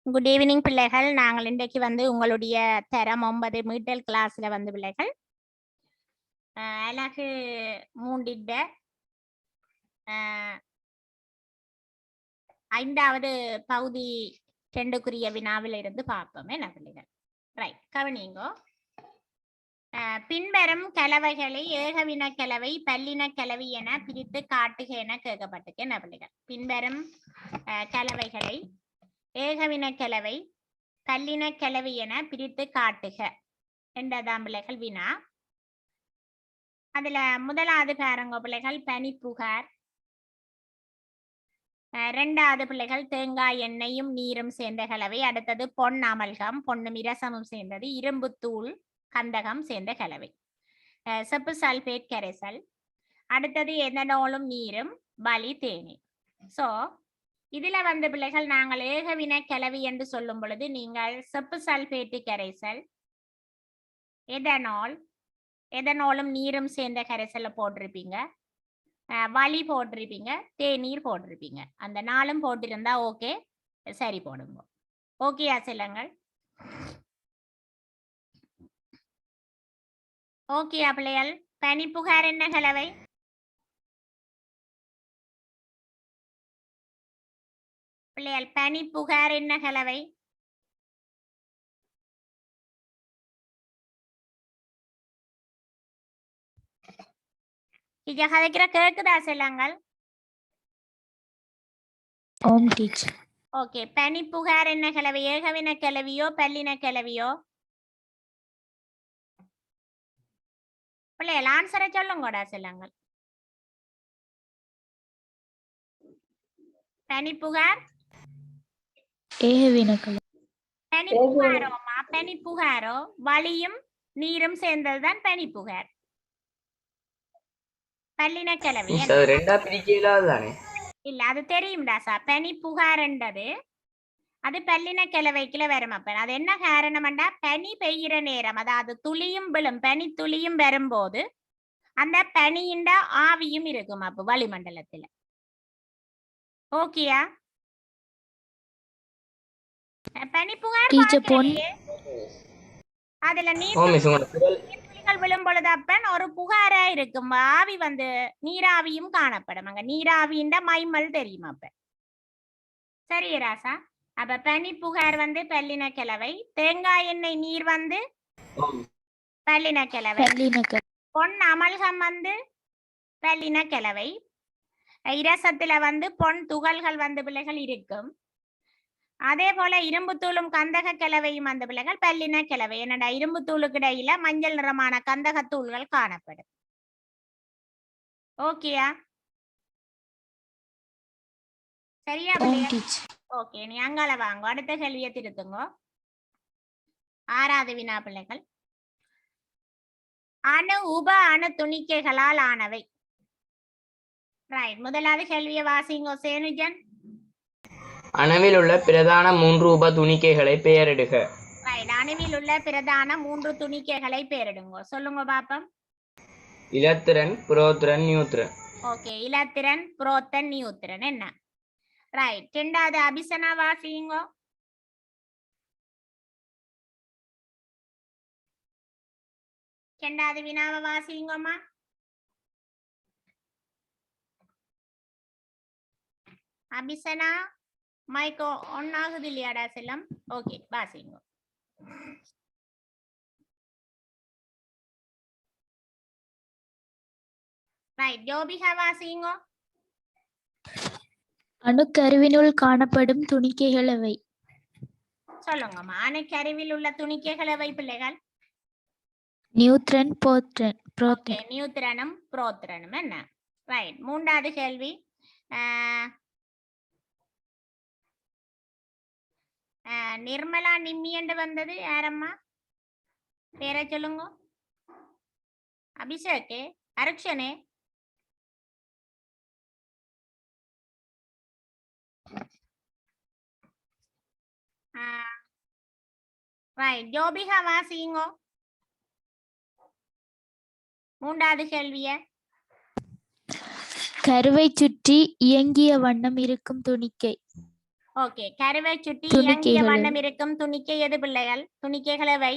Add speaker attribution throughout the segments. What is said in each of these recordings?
Speaker 1: Good evening பிள்ளைகள். நாங்கள் இன்றைக்கு உங்களுடைய தரம் 9 மீட்டல் கிளாஸ்ல பிள்ளைகள் அழகு மூண்டிட்ட 5வது பகுதி 2க்குரிய வினாவில் இருந்து பார்ப்போம். என்ன பிள்ளைகள்? ரைட், கவனிங்கோ. பின்வரும் கலவைகளை ஏகவின கலவை, பல்லின கலவை என பிரித்து காட்டுக என கேட்கப்பட்டிருக்கு. என்ன பிள்ளைகள்? பின்வரும் கலவைகளை ஏகவின கலவை, பல்லின கலவை என பிரித்து காட்டுக என்றதாம் பிள்ளைகள் வினா. அதுல முதலாவது பாருங்க பிள்ளைகள் பனிப்புகார், 2வது பிள்ளைகள் தேங்காய் எண்ணெயும் நீரும் சேர்ந்த கலவை, அடுத்தது பொன் அமல்கம் பொன்னும் இரசமும் சேர்ந்தது, இரும்பு தூள் கந்தகம் சேர்ந்த கலவை, செப்பு சல்பேட் கரைசல், அடுத்தது எதனோலும் நீரும் பலி தேநீர். சோ இதுல பிள்ளைகள் நாங்கள் ஏகவின கலவை என்று சொல்லும் பொழுது நீங்கள் செப்பு சல்பேட்டு கரைசல், எதனோலும் நீரும் சேர்ந்த கரைசல்ல போட்டிருப்பீங்க, வலி போட்டிருப்பீங்க, தேநீர் போட்டிருப்பீங்க. அந்த 4ம் போட்டிருந்தா ஓகே, சரி போடுங்க. ஓகேயா செல்லங்கள்? ஓகேயா பிள்ளைகள்? பனிப்புகார் என்ன கலவை? பிள்ளைகள் பனிப்புகார் என்ன கலவை? கதைக்கிற கேக்குதா செல்லங்கள்?
Speaker 2: ஓம் டீச்சர்.
Speaker 1: ஓகே, பனிப்புகார் என்ன கலவை? ஏகவின கலவையோ பல்லின கலவையோ? பிள்ளைகள் ஆன்சரை சொல்லுங்கடா செல்லங்கள். பனிப்புகார்
Speaker 2: ஏகவின கலவை.
Speaker 1: பனிப்புகாரோமா? பனிப்புகாரோ வலியும் நீரும் சேர்ந்ததுதான் பனிப்புகார். பல்லின கலவை இல்ல, அது தெரியும் ராசா. பனிப்புகார் என்றது அது பல்லின கலவைக்குள்ள வரும். அப்ப அது என்ன காரணம்டா, பனி பெய்கிற நேரம், அதாவது துளியும் விழும், பனி துளியும் வரும்போது அந்த பனியின் ஆவியும் இருக்கும் அப்ப வளிமண்டலத்துல. ஓகேயா? பனிப்புகார் அதுல நீர் விழும் பொழுது அப்பன் ஒரு புகாரா இருக்கும், ஆவி நீராவியும் காணப்படும். அங்க நீராவியின் மைமல் தெரியும் அப்ப. சரி ராசா. அப்ப பனிப்புகார் பல்லின கலவை, தேங்காய் எண்ணெய் நீர் பல்லின கலவை, பொன் அமல்கம் பல்லின கலவை, இரசத்துல பொன் துகள்கள் பிள்ளைகள் இருக்கும். அதே போல இரும்பு தூளும் கந்தக கலவையும் பிள்ளைகள் பல்லின கலவை. என்னடா, இரும்பு தூளுக்கு இடையில மஞ்சள் நிறமான கந்தக தூள்கள் காணப்படும். ஓகேயா? சரியா? ஓகே, நீ அங்கால வாங்க. அடுத்த கேள்வியை திருத்துங்க. 6வது வினா பிள்ளைகள். அணு உப அணு துணிக்கைகளால் ஆனவை. ரைட், முதலாவது கேள்வியை வாசிங்கோ சேனுஜன்.
Speaker 3: அணுவில் உள்ள பிரதான 3 உப துணிக்கைகளை பெயரிடுக.
Speaker 1: ரைட், அணுவில் உள்ள பிரதான 3 துணிக்கைகளை பெயரிடுங்க. சொல்லுங்க பாப்போம்.
Speaker 3: இலத்திரன், புரோத்திரன், நியூத்திரன்.
Speaker 1: ஓகே, இலத்திரன், புரோத்தன், நியூத்திரன். என்ன? ரைட், 2வது அபிசனா வாசிங்கோ. ரெண்டாவது வினாவை வாசிங்கம்மா. அபிசனா மைக்கோ ஒன் ஆகுது இல்லையாடா செல்லம்? ஓகே, வாசிங்க. ரைட், ஜோபிகா வாசிங்க.
Speaker 2: அணுக்கருவினுள் காணப்படும் துணிக்கைகள் எவை?
Speaker 1: சொல்லுங்கம்மா. அணுக்கருவில் உள்ள துணிக்கைகள் எவை பிள்ளைகள்?
Speaker 2: நியூத்ரன்,
Speaker 1: புரோத்ரன். நியூத்ரனும் புரோத்ரனும். என்ன? ரைட், 3வது கேள்வி. நிர்மலா நிம்மி என்று வந்தது யாரம்மா? பேரை சொல்லுங்க. அபிஷேகே, அருக்ஷனே. ரைட், ஜோபிகா வாசிங்கோ 3வது கேள்விய.
Speaker 2: கருவை சுற்றி இயங்கிய வண்ணம் இருக்கும் துணிக்கை.
Speaker 1: ஓகே, கருவை சுற்றி இயங்கிய
Speaker 2: துணிக்கைகள்.
Speaker 1: வண்ணம் இருக்கும் துணிக்கை எது பிள்ளைகள்? துணிக்கைகளவை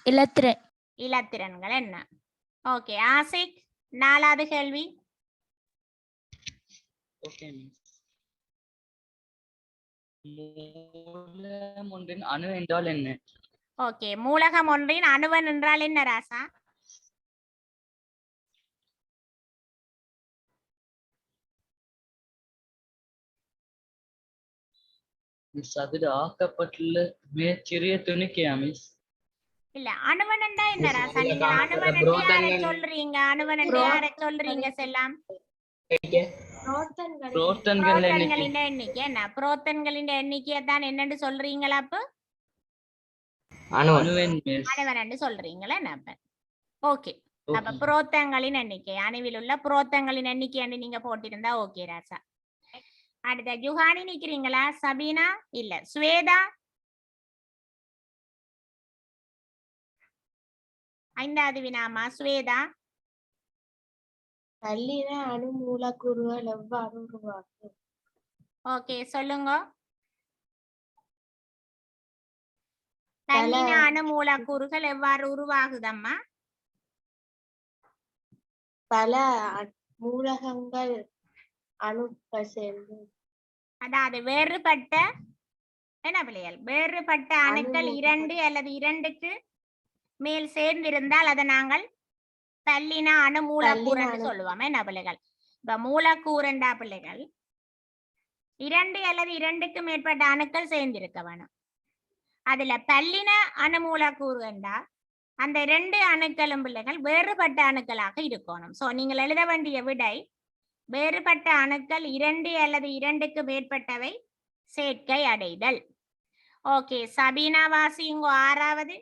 Speaker 2: இலத்திரன்.
Speaker 1: இலத்திரன்கள் என்ன? ஓகே, ஆசிக் 4வது கேள்வி.
Speaker 4: Okay miss. மூலம் ஒன்றின் அணு என்றால் என்ன?
Speaker 1: ஓகே, மூலகம் ஒன்றின் அணுவன் என்றால் என்ன ராசா?
Speaker 4: மிஸ் அதில் ஆக்கப்பட்டுள்ள மிகச்சிறிய துணிக்கையா மிஸ்?
Speaker 1: இல்ல, அணுவன் என்றா என்ன ராசா? நீங்க
Speaker 3: காணப்படுற
Speaker 1: அணுவன் என்று யாரை
Speaker 3: புரோட்டான்கள்.
Speaker 1: சொல்றீங்க? அணுவன் என்று யாரை சொல்றீங்க செல்லாம்?
Speaker 4: புரோட்டான்கள் எண்ணிக்கை.
Speaker 1: புரோட்டான்களின் எண்ணிக்கை என்ன? புரோட்டான்களின் எண்ணிக்கையை தான் என்னன்னு சொல்றீங்களா? அப்ப
Speaker 3: அணுவன்.
Speaker 4: அணுவெண் மிஸ்.
Speaker 1: அணுவன் என்று சொல்றீங்களா என்ன? அப்ப ஓகே, அப்ப
Speaker 4: ஓகே.
Speaker 1: புரோத்தங்களின் எண்ணிக்கை, அணுவில் உள்ள புரோத்தங்களின் எண்ணிக்கை என்று நீங்க போட்டிருந்தா ஓகே ராசா. அடுத்த ஜுஹானி நிக்கிறீங்களா? சபீனா இல்ல, ஸ்வேதா 5வது வினாமா ஸ்வேதா.
Speaker 5: பல்லின அணு மூலக்கூறுகள் எவ்வாறு உருவாகும்?
Speaker 1: ஓகே, சொல்லுங்க. பல்லின அணு மூலக்கூறுகள் எவ்வாறு உருவாகுதம்மா?
Speaker 5: பல மூலகங்கள் அணுக்கள் சேர்ந்து
Speaker 1: அதாவது வேறுபட்ட என்ன பிள்ளைகள்? வேறுபட்ட அணுக்கள் 2 அல்லது 2க்கு மேல் சேர்ந்திருந்தால் அதை நாங்கள் பல்லின அணு மூலக்கூறு என்று சொல்லுவோம். என்ன பிள்ளைகள்? இப்ப மூலக்கூறுண்டா பிள்ளைகள் 2 அல்லது 2க்கு மேற்பட்ட அணுக்கள் சேர்ந்திருக்க வேணும். அதுல பல்லின அணு மூலக்கூறு என்றா அந்த 2 அணுக்களும் பிள்ளைகள் வேறுபட்ட அணுக்களாக இருக்கணும். சோ நீங்கள் எழுத வேண்டிய விடை வேறுபட்ட அணுக்கள் 2 அல்லது 2க்கு மேற்பட்டவை சேர்க்கை அடைதல். ஓகே, சபீனா வாசிங்க 6வது.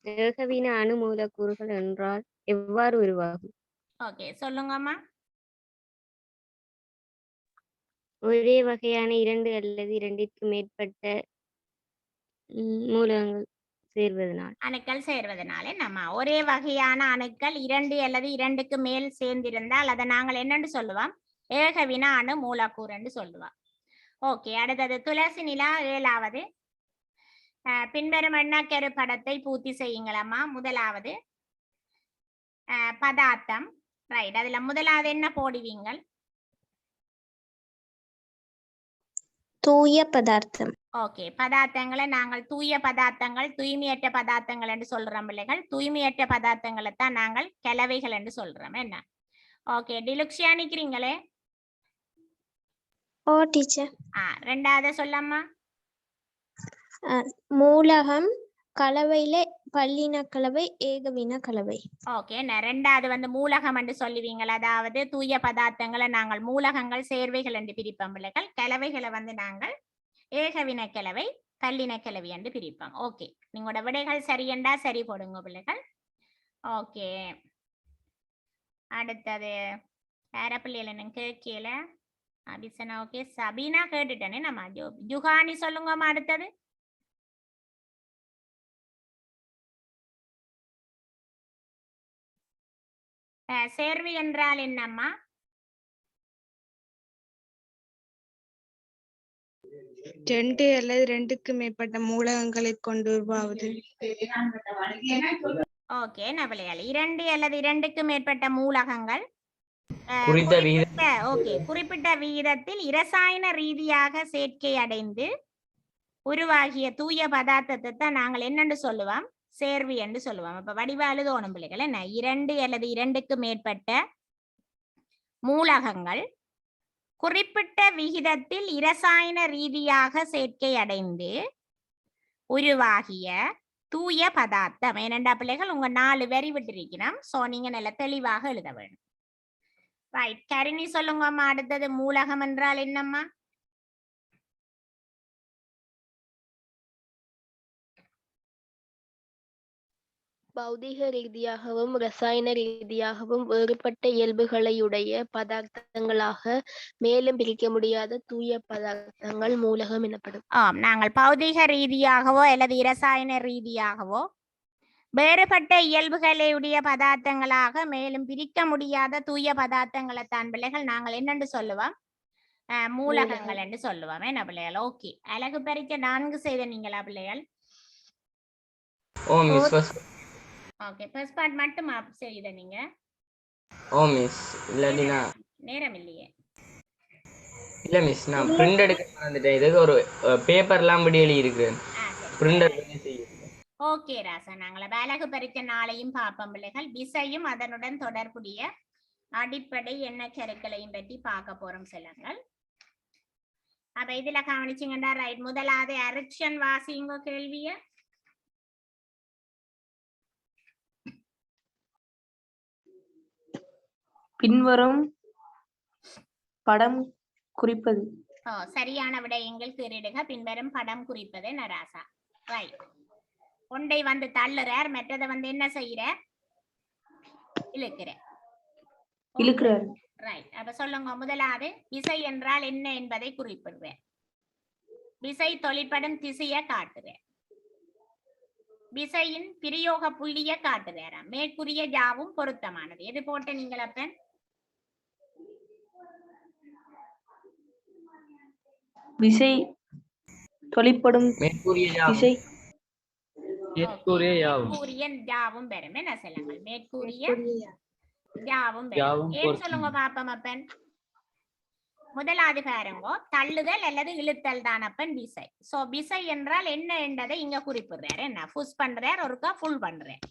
Speaker 6: ஏகவின அணு மூலக்கூறுகள் என்றால் எவ்வாறு உருவாகும்?
Speaker 1: ஓகே, சொல்லுங்கம்மா.
Speaker 6: ஒரே வகையான 2 அல்லது 2ற்கு மேற்பட்ட மூலகங்கள் சேர்வதனால்.
Speaker 1: அணுக்கள் சேர்வதனாலே நம்ம ஒரே வகையான அணுக்கள் 2 அல்லது 2க்கு மேல் சேர்ந்திருந்தால் அதை நாங்கள் என்னன்னு சொல்லுவோம்? ஏகவின அணு மூலக்கூறு என்று சொல்லுவோம். ஓகே, அடுத்தது துளசி நிலா 7வது. பின்வரும் எண்ணக்கரு படத்தை பூர்த்தி செய்யுங்களம்மா. முதலாவது பதார்த்தம். ரைட், அதுல முதலாவது என்ன போடுவீங்க?
Speaker 5: தூய பதார்த்தம்.
Speaker 1: ஓகே, பதார்த்தங்களை நாங்கள் தூய பதார்த்தங்கள், தூய்மையற்ற பதார்த்தங்கள் என்று சொல்றோம் பிள்ளைகள். தூய்மையற்ற பதார்த்தங்களை தான் நாங்கள் கலவைகள் என்று சொல்றோம். என்ன? ஓகே, டிலுக்ஷியா நிக்கிறீங்களே?
Speaker 5: ஓ டீச்சர்.
Speaker 1: 2வது சொல்லம்மா.
Speaker 5: மூலகம் கலவையில பல்லின கலவை, ஏகவின கலவை.
Speaker 1: ஓகே, 2வது மூலகம் என்று சொல்லுவீங்கள். அதாவது தூய பதார்த்தங்களை நாங்கள் மூலகங்கள், சேர்வைகள் என்று பிரிப்போம் பிள்ளைகள். கலவைகளை நாங்கள் ஏகவின கலவை, பல்லின கலவை என்று பிரிப்போம். ஓகே, நீங்களோட விடைகள் சரியண்டா சரி போடுங்க பிள்ளைகள். ஓகே, அடுத்தது வேற பிள்ளைகள் என்ன கேட்கல? அபிசனா ஓகே, சபீனா கேட்டுட்டேனே. நம்ம ஜுஹானி சொல்லுங்கம்மா அடுத்தது. சேர்வை என்றால் என்னம்மா?
Speaker 7: ரெண்டு அல்லது 2க்கு மேற்பட்ட மூலகங்களை கொண்டு உருவாவது.
Speaker 1: ஓகே, நபலையால் 2 அல்லது 2க்கு மேற்பட்ட மூலகங்கள் குறிப்பிட்ட விகிதத்தில் இரசாயன ரீதியாக சேர்க்கை அடைந்து உருவாகிய தூய பதார்த்தத்தை தான் நாங்கள் என்னன்னு சொல்லுவோம்? சேர்வி என்று சொல்லுவோம். அப்ப வடிவா எழுதணும் பிள்ளைகள். என்ன? 2 அல்லது 2க்கு மேற்பட்ட மூலகங்கள் குறிப்பிட்ட விகிதத்தில் இரசாயன ரீதியாக சேர்க்கை அடைந்து உருவாகிய தூய பதார்த்தம். ஏனென்றா பிள்ளைகள் உங்க 4 வரி விட்டிருக்கிறோம். சோ நீங்க நல்ல தெளிவாக எழுத வேணும். ரைட், கரிணி சொல்லுங்கம்மா அடுத்தது. மூலகம் என்றால் என்னம்மா?
Speaker 8: பௌதிக ரீதியாகவும் ரசாயன ரீதியாகவும் வேறுபட்ட இயல்புகளையுடைய பதார்த்தங்களாக மேலும் பிரிக்க முடியாத தூய பதார்த்தங்கள் மூலகம் எனப்படும்.
Speaker 1: நாங்கள் பௌதிக ரீதியாகவோ அல்லது இரசாயன ரீதியாகவோ வேறுபட்ட இயல்புகளுடைய பதார்த்தங்களாக மேலும் பிரிக்க முடியாத தூய பதார்த்தங்களை தான் பிள்ளைகள் நாங்கள் என்னென்று சொல்லுவோம்? மூலகங்கள் என்று சொல்லுவோம். என்ன பிள்ளைகள்? ஓகே, அழகு பறிக்க 4 செய்த நீங்களா பிள்ளைகள்?
Speaker 3: Oh miss first.
Speaker 1: Okay, first part மட்டும் செய்த நீங்க?
Speaker 3: ஓ மிஸ் இல்லடினா
Speaker 1: நேரம் இல்லையே.
Speaker 3: இல்ல மிஸ், நான் பிரிண்ட் எடுக்க வந்துட்டேன். இதுக்கு ஒரு பேப்பர்லாம் படி எழுதி இருக்கிறேன். பிரிண்டர் பண்ணி செய்யுங்க.
Speaker 1: ஓகே ராசா, நாங்கள அழகு பறிக்க நாளையும் பார்ப்போம் பிள்ளைகள். விசையும் அதனுடன் தொடர்புடைய அடிப்படை எண்ணச்செருக்களையும் பற்றி பார்க்க போறோம் செல்லுங்கள். அப்ப இதுல கவனிச்சிங்கடா ரைட். முதலாவது அரிக்ஷன் வாசிங்க கேள்விய.
Speaker 9: பின்வரும் படம் குறிப்பது.
Speaker 1: சரியான விடயங்கள் தேரிடுக. பின்வரும் படம் குறிப்பது நராசா. ரைட். ஒன்றை வந்து தள்ளுறார், மற்றதை வந்து என்ன செய்யறார்? இழுக்கிறார். ரைட். அப்ப சொல்லுங்க, முதலாவது விசை என்றால் என்ன என்பதை குறிப்பிடுவேன். விசை தொழிற்படும் திசையை காட்டுவேன். விசையின் பிரயோக புள்ளிய காட்டுவேராம். மேற்கூறிய யாவும் பொருத்தமானது. எது போட்ட நீங்கள் அப்ப?
Speaker 9: விசை தொழிற்படும்
Speaker 3: மேற்கூறிய
Speaker 9: திசை.
Speaker 4: மேற்கூறிய யாவும்.
Speaker 1: மேற்கூறிய யாவும் பெறும். என்ன சொல்லுங்கள்? மேற்கூறிய யாவும்
Speaker 4: யாவும்
Speaker 1: பெறும். ஏன் சொல்லுங்க பாப்பம் அப்பன்? முதலாவது பாருங்க, தள்ளுதல் அல்லது இழுத்தல் தான் அப்பன் விசை. சோ விசை என்றால் என்ன என்பதை இங்க குறிப்பிடுறாரு. என்ன புஷ் பண்றார், ஒருக்கா ஃபுல் பண்றார்,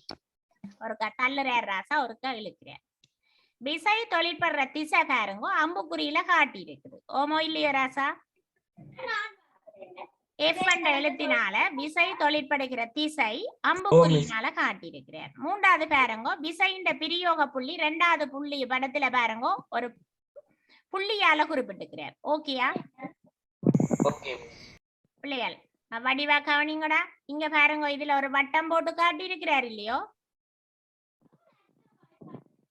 Speaker 1: ஒருக்கா தள்ளுறார் ராசா, ஒருக்கா இழுக்கிறார். விசை தொழிற்படுற திசை பாருங்க, அம்புக்குறியில காட்டி இருக்குது. ஓமோ இல்லையோ ராசா? F என்ற எழுத்தினால விசை தொழிற்படுகிற திசை அம்புக்குறியினால காட்டி இருக்கிறார். மூன்றாவது பாருங்க, விசையின் பிரயோக புள்ளி 2வது புள்ளி படத்துல பாருங்க ஒரு புள்ளியால குறிப்பிட்டிருக்கிறார். ஓகேயா பிள்ளைகள்? வடிவா கவனிங்கடா. இங்க பாருங்க, இதுல ஒரு வட்டம் போட்டு காட்டி இருக்கிறார் இல்லையோ?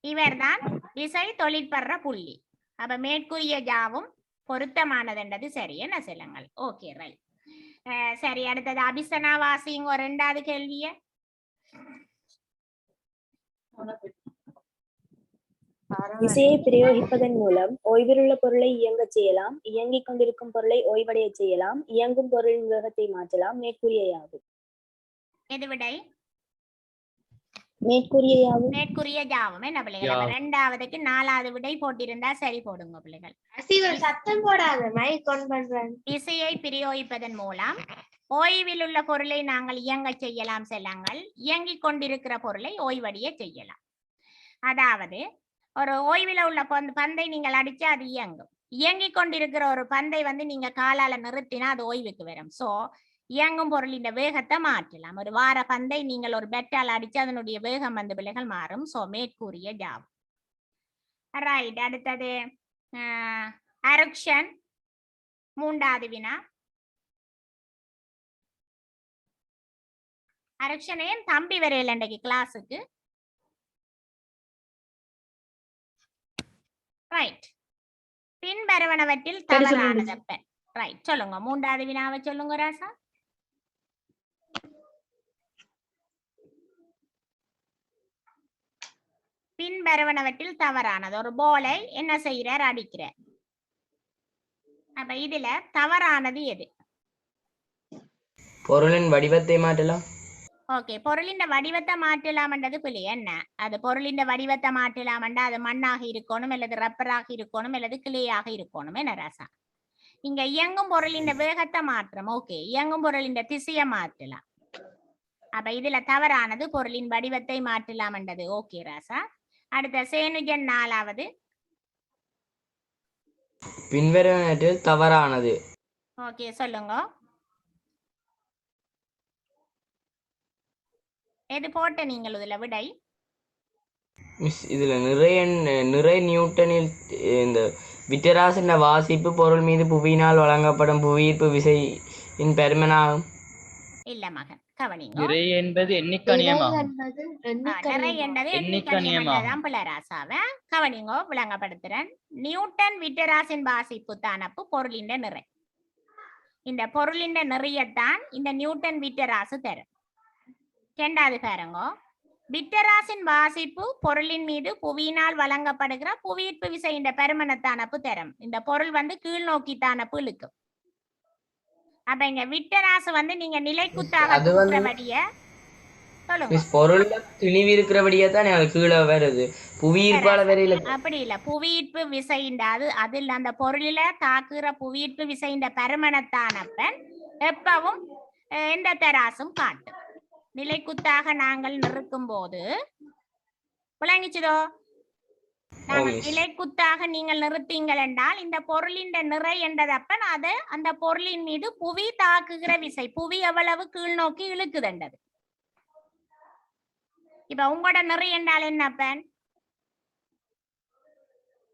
Speaker 1: இவர்தான் விசை தொழிற்படுற புள்ளி. அப்ப மேற்கூறிய யாவும் பொருத்தமானதுன்றது சரி. என்ன சொல்லுங்கள்? Okay right. சரி, அடுத்தது அபிசனா வாசிங்க 2வது கேள்விய.
Speaker 10: விசையை பிரயோகிப்பதன் மூலம் ஓய்விலுள்ள பொருளை இயங்கச் செய்யலாம், இயங்கிக் கொண்டிருக்கும் பொருளை ஓய்வடைய செய்யலாம், இயங்கும் பொருளின் வேகத்தை மாற்றலாம். மேற்கூறிய யாவும்.
Speaker 1: எது விடை?
Speaker 10: மேற்கூறிய யாவும்.
Speaker 1: மேற்கூறிய யாவும். என்ன பிள்ளைகள்? 2வதுக்கு 4வது விடை போட்டிருந்தா சரி போடுங்க பிள்ளைகள்.
Speaker 5: சத்தம் போடாத, மைக் ஆன் பண்றேன்.
Speaker 1: விசையை பிரயோகிப்பதன் மூலம் ஓய்வில் உள்ள பொருளை நாங்கள் இயங்க செய்யலாம் செல்லுங்கள். இயங்கிக் கொண்டிருக்கிற பொருளை ஓய்வடைய செய்யலாம். அதாவது ஒரு ஓய்வில் உள்ள பந்தை நீங்கள் அடிச்சா அது இயங்கும். இயங்கிக் கொண்டிருக்கிற ஒரு பந்தை வந்து நீங்க காலால நிறுத்தினா அது ஓய்வுக்கு வரும். சோ இயங்கும் பொருளின் வேகத்தை மாற்றலாம். ஒரு வார பந்தை நீங்கள் ஒரு பெட்டால் அடிச்சு அதனுடைய வேகம் வந்து பிள்ளைகள் மாறும். சோ மேற்கூறிய ஜாப். ரைட். அடுத்தது அரிக்ஷன் 3வது வினா. அரிக்ஷன் ஏன் தம்பி வரையில் இன்றைக்கு கிளாஸுக்கு? ரைட். பின்வருவனவற்றில் தவறானது. ரைட், சொல்லுங்க. 3வது வினாவை சொல்லுங்க ராசா. பின்வருவனவற்றில் தவறானது. ஒரு போலை என்ன செய்யறார்? அடிக்கிறார். அப்ப இதுல தவறானது எது?
Speaker 3: பொருளின் வடிவத்தை மாற்றலாம்.
Speaker 1: ஓகே, பொருளின் வடிவத்தை மாற்றலாம்ன்றது பிள்ளை என்ன? அது பொருளின் வடிவத்தை மாற்றலாம்ன்றா அது மண்ணாக இருக்கணும், அல்லது ரப்பராக இருக்கணும், அல்லது கிளையாக இருக்கணும். என்ன ராசா? இங்க இயங்கும் பொருளின் வேகத்தை மாற்றம். ஓகே, இயங்கும் பொருளின் திசையை மாற்றலாம். அப்ப இதுல தவறானது பொருளின் வடிவத்தை மாற்றலாம்ன்றது. ஓகே ராசா. அடுத்த சேனுஜன் 4வது.
Speaker 3: பின்வருவனவற்றில் தவறானது.
Speaker 1: ஓகே, சொல்லுங்க. எது போட்ட நீங்கள் இதுல விடை?
Speaker 3: மிஸ், இதுல நிறை நியூட்டனில் இந்த விட்டராசின் வாசிப்பு பொருள் மீது புவியினால் வழங்கப்படும் புவியீர்ப்பு விசையின் பெருமனாகும்.
Speaker 1: இல்ல மகன், கவனிங்க.
Speaker 4: நிறை என்பது எண்ணிக்கணியமாகும்.
Speaker 1: நிறை என்பது எண்ணிக்கணியம்தான் பிள்ளராசாவை கவனிங்கோ. விளங்கப்படுத்துறேன். நியூட்டன் விட்டராசின் வாசிப்பு தானப்பு பொருளின் நிறை. இந்த பொருளின் நிறையத்தான் இந்த நியூட்டன் விட்டராசு தரும். 2வது பாருங்க, விட்டராசின் வாசிப்பு பொருளின் மீது புவியினால் வழங்கப்படுகிற புவியீர்ப்பு விசையின் பெருமனத்தானப்பு தரும். இந்த பொருள் வந்து கீழ் நோக்கித்தானப்பு இழுக்கும். அப்ப இங்க விட்டராசு வந்து நீங்க நிலைக்குத்தாக
Speaker 3: அது வந்து
Speaker 1: தூக்குறபடிய சொல்லுங்க.
Speaker 3: மிஸ் பொருள்ல திணிவு இருக்கிறபடியே தான் அது கீழே வருது. புவியீர்ப்பால வரையில
Speaker 1: அப்படி இல்ல, புவியீர்ப்பு விசையின் அதில் அந்த பொருளில தாக்குற புவியீர்ப்பு விசையின் பெருமனத்தானப்பன் எப்பவும் எந்த தராசும் காட்டும். நிலைக்குத்தாக நாங்கள் நிறுத்தும் போது விளங்கிச்சதோ, நாங்கள் நிலைக்குத்தாக நீங்கள் நிறுத்தீங்கள் என்றால் இந்த பொருளின் நிறை என்றதப்பன் அது அந்த பொருளின் மீது புவி தாக்குகிற விசை, புவி எவ்வளவு கீழ் நோக்கி இழுக்குதுண்டது. இப்ப உங்களோட நிறை என்றால் என்னப்பன்,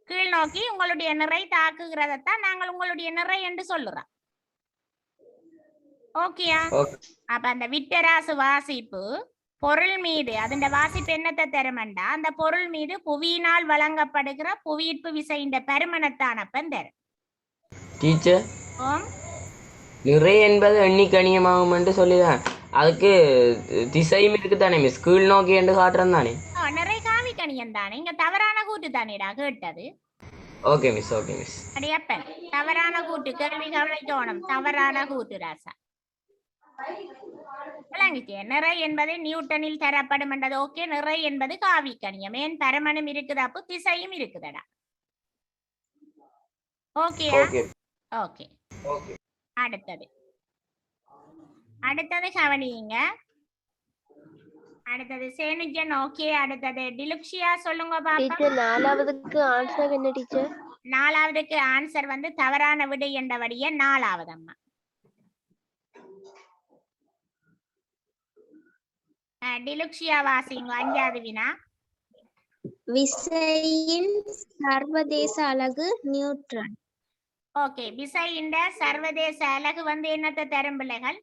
Speaker 1: கீழ் நோக்கி உங்களுடைய நிறை தாக்குகிறதான் நாங்கள் உங்களுடைய நிறை என்று சொல்லுறோம். ஓகேயா? அப்ப அந்த விட்டராசு வாசிப்பு பொருள் மீது அதன் வாசிப்பு என்னத்தை தருமண்டா, அந்த பொருள் மீது புவியினால் வழங்கப்படுகிற புவியீர்ப்பு விசையின் பெருமனத்தானப்பன் தரும்.
Speaker 3: டீச்சர் நிறை என்பது எண்ணிக்கணியமாகும் என்று சொல்லிதான் அதுக்கு திசையும் இருக்குதானே மிஸ், கீழ் நோக்கி என்று காட்டுறேன் தானே.
Speaker 1: நிறை காவி கணியம் தானே, இங்க தவறான கூட்டு தானேடா கேட்டது.
Speaker 3: Okay miss, okay miss.
Speaker 1: அடியப்பன் தவறான கூட்டு கேள்வி கவனிக்கணும், தவறான கூட்டு ராசா. நிறை என்பது நியூட்டனில் தரப்படும் என்றது. ஓகே, நிறை என்பது காவி கணியம். ஏன் பரமனும் இருக்குது, அப்போ திசையும் இருக்குதடா. ஓகேயா? ஓகே, அடுத்தது கவனிங்க. அடுத்தது சேனுஜன். ஓகே, அடுத்தது டிலுக்ஷியா சொல்லுங்க பாப்பா.
Speaker 8: நாலாவதுக்கு ஆன்சர் என்ன டீச்சர்?
Speaker 1: நாலாவதுக்கு ஆன்சர் வந்து தவறான விடை என்றபடியே 4வது அம்மா. டிலுக்ஷியா வாசிங்க 5வது வினா.
Speaker 5: விசையின் சர்வதேச அலகு நியூட்டன்.
Speaker 1: ஓகே, விசையின் சர்வதேச அலகு வந்து என்னத்தை தரும் பிள்ளைகள்?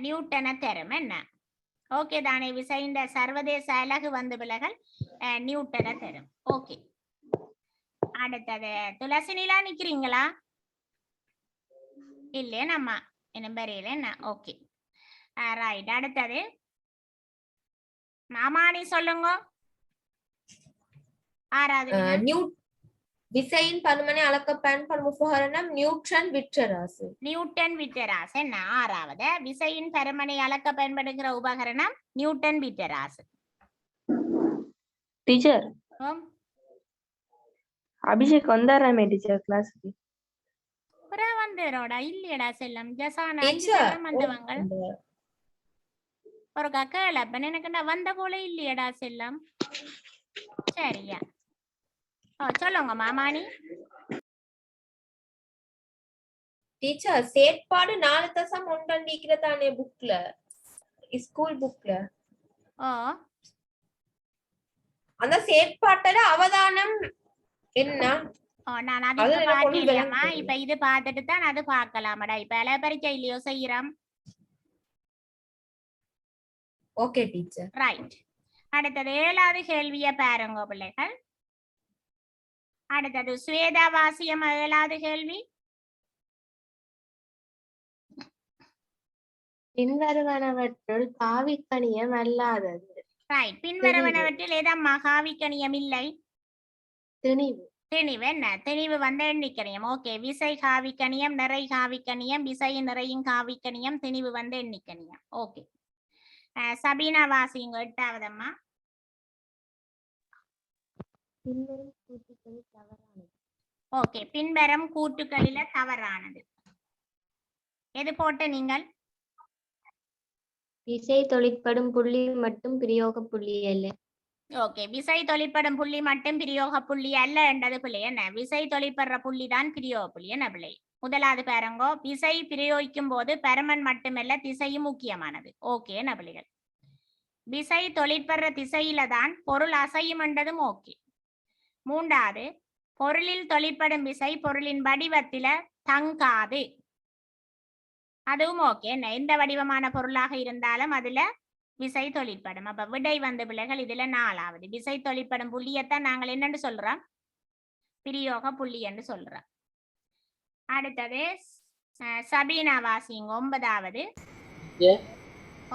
Speaker 1: நியூட்டனை தரும். என்ன? ஓகே தானே, விசையின் சர்வதேச அலகு வந்து பிள்ளைகள் நியூட்டனை தரும். ஓகே, அடுத்தது துளசினிலா நிக்கிறீங்களா? இல்லையே நம்ம என்ன பெரியல என்ன. Okay right. அடுத்தது மாமாணி சொல்லுங்க. 6வது
Speaker 5: விசையின் பருமனை அளக்க பயன்படும் உபகரணம் நியூட்டன் விட்டராசு.
Speaker 1: நியூட்டன் விட்டராசு. என்ன? 6வது விசையின் பருமனை அளக்க பயன்படுகிற உபகரணம் நியூட்டன் விட்டராசு.
Speaker 9: டீச்சர் அபிஷேக் வந்தாராமே டீச்சர் கிளாஸ்க்கு.
Speaker 1: வந்துரோடா இல்லையடா செல்லம். ஜசானா வந்தவங்க ஒரு கேளப்பன் எனக்கு வந்த போல இல்லையடா செல்லம். சரியா? சொல்லுங்க மாமாணி.
Speaker 5: டீச்சர் செயற்பாடு 4.1 நீக்கிறதானே புக்ல, ஸ்கூல் புக்ல. அந்த செயற்பாட்டுல அவதானம் என்ன?
Speaker 1: நான் அது பாக்கலையம்மா. இப்ப இது பார்த்துட்டு தான் அது பார்க்கலாமடா. இப்ப எல்லா பரீட்சை இல்லையோ செய்யறோம்.
Speaker 5: Okay teacher.
Speaker 1: ரைட். அடுத்தது 7வது கேள்விய பாருங்க பிள்ளைகள். அடுத்தது ஸ்வேதா வாசியம் 7வது கேள்வி.
Speaker 5: பின்வருவனவற்றுள் காவிக்கணியம் அல்லாதது.
Speaker 1: ரைட். பின்வருவனவற்றில் ஏதம்மா காவிக்கணியம் இல்லை?
Speaker 5: திணிவு.
Speaker 1: திணிவு. என்ன? திணிவு வந்து எண்ணிக்கணியம். ஓகே, விசை காவிக்கணியம், நிறை காவிக்கணியம், விசையின் நிறையும் காவிக்கணியம், திணிவு வந்து எண்ணிக்கணியம். ஓகே, சபீனா வாசிங்க 8வதம்மா. ஓகே, பின்வரும் கூட்டுகளில தவறானது எது போட்ட நீங்கள்?
Speaker 5: விசை தொழிற்படும் புள்ளி மட்டும் பிரயோக புள்ளி அல்ல.
Speaker 1: ஓகே, விசை தொழிற்படும் புள்ளி மட்டும் பிரயோக புள்ளி அல்ல என்றது பிள்ளை. என்ன? விசை தொழிற்படுற புள்ளி தான் பிரயோக புள்ளி. என்ன பிள்ளை? முதலாவது பாருங்கோ, விசை பிரயோகிக்கும் போது பருமன் மட்டுமல்ல திசையும் முக்கியமானது. ஓகே என்ன பிள்ளைகள்? விசை தொழிற்படுற திசையில தான் பொருள் அசையும் என்றதும் ஓகே. 3வது, பொருளில் தொழிற்படும் விசை பொருளின் வடிவத்தில தங்காது, அதுவும் ஓகே. எந்த வடிவமான பொருளாக இருந்தாலும் அதுல விசை தொழிற்படும். அப்ப விடை வந்து பிள்ளைகள் இதுல 4வது விசை தொழிற்படும் புள்ளியத்தான் நாங்கள் என்னன்னு சொல்றோம்? பிரயோக புள்ளி என்று சொல்றோம். அடுத்தது சபீனா வாசிங்க 9வது.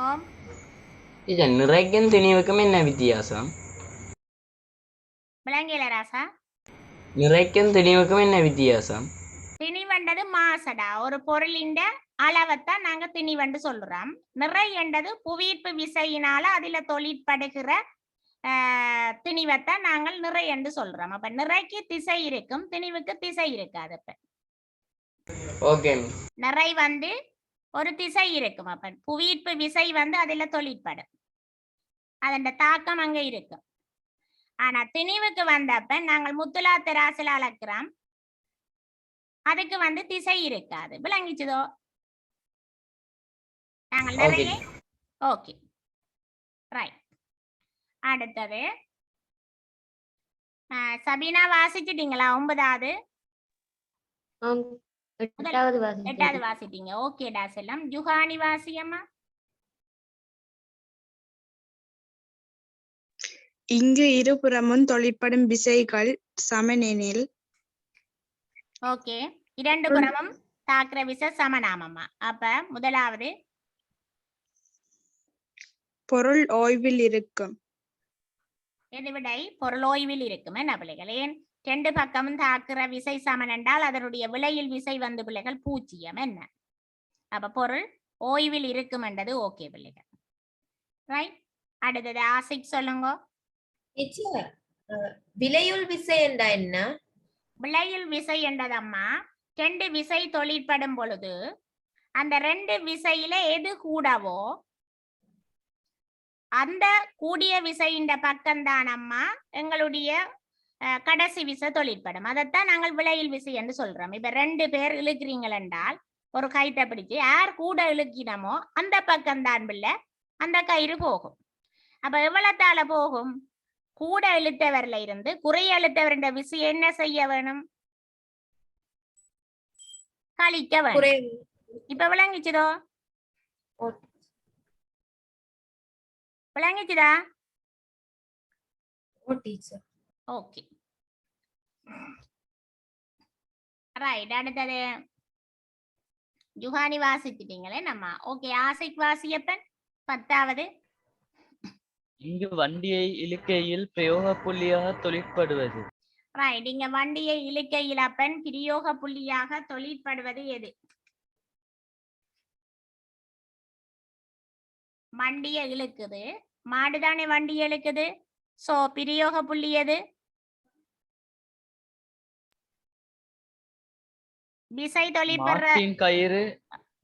Speaker 1: ஓம்
Speaker 3: டீச்சர் நிறைக்கும் திணிவுக்கும் என்ன வித்தியாசம்?
Speaker 1: விளங்கியல ராசா?
Speaker 3: நிறைக்கும் திணிவுக்கும் என்ன வித்தியாசம்?
Speaker 1: திணிவண்டது மாசடா, ஒரு பொருளின் அளவைத்தான் நாங்க திணிவண்டு சொல்றோம். நிறை என்றது புவியீர்ப்பு விசையினால அதுல தொழிற்படுகிற திணிவைத்தான் நாங்கள் நிறை என்று சொல்றோம். அப்ப நிறைக்கு திசை இருக்கும், திணிவுக்கு திசை இருக்காது. அப்ப
Speaker 3: ஓகே.
Speaker 1: நிறை வந்து ஒரு திசை இருக்கும். அப்ப புவியீர்ப்பு விசை வந்து அதுல தொழிற்படும், அதன் தாக்கம் அங்க இருக்கும். ஆனா திணிவுக்கு வந்தப்ப நாங்கள் முத்துலா தெராசில அளக்கிறோம், அதுக்கு வந்து திசை இருக்காது. விளங்கிச்சுதோ? நாங்கள் நிறைய ஓகே ரைட். அடுத்தது சபீனா வாசிச்சிட்டீங்களா? 9வது 8வது வாசிட்டீங்க. ஓகேடா செல்லம். ஜுஹானி வாசியம்மா.
Speaker 7: இங்கு இருபுறமும் தொழிற்படும் விசைகள் சமனெனில்.
Speaker 1: ஓகே, இரண்டு புறமும் தாக்குற விசை சமனாமம்மா. அப்ப முதலாவது
Speaker 7: பொருள் ஓய்வில் இருக்கும்.
Speaker 1: எது விடை? பொருள் ஓய்வில் இருக்கும். என்ன பிள்ளைகள்? ஏன் ரெண்டு பக்கமும் தாக்குற விசை சமன் என்றால் அதனுடைய விளையில் விசை வந்து பிள்ளைகள் 0. என்ன? அப்ப பொருள் ஓய்வில் இருக்கும் என்றது ஓகே பிள்ளைகள். ரைட். அடுத்தது ஆசிக் சொல்லுங்க.
Speaker 8: விளையுள் விசை என்றா என்ன?
Speaker 1: விளையுள் விசை என்றதம்மா, ரெண்டு விசை தொழிற்படும் பொழுது அந்த ரெண்டு விசையில எது கூடவோ அந்த கூடிய விசையின் பக்கம்தான் அம்மா எங்களுடைய கடைசி விசை தொழிற்படும். அதைத்தான் நாங்கள் விளையில் விசை என்று சொல்றோம். இப்ப 2 பேர் இழுக்கிறீங்கள் என்றால் ஒரு கயிற்றை பிடிச்சு யார் கூட இழுக்கினமோ அந்த பக்கம்தான் பிள்ளை அந்த கயிறு போகும். அப்ப எவ்வளத்தால போகும்? கூட இழுத்தவர்ல இருந்து குறைய இழுத்தவருடைய விசை என்ன செய்ய வேணும்? கழிக்க வேணும். இப்ப விளங்கிச்சுதோ? விளங்கிச்சுதா? Okay right. அடுத்தது ஜுஹானி வாசிச்சிட்டீங்களே நம்ம. ஓகே, ஆசிக் வாசியப்பன் 10வது.
Speaker 4: இங்கு வண்டியை இழுக்கையில் பிரயோக புள்ளியாக தொழிற்படுவது.
Speaker 1: ரைட். இங்க வண்டியை இழுக்கையில் அப்பன் பிரயோக புள்ளியாக தொழிற்படுவது எது? வண்டியை இழுக்குது, மாடுதானே வண்டியை இழுக்குது. சோ பிரயோக புள்ளி எது? விசை தொழிற்படுற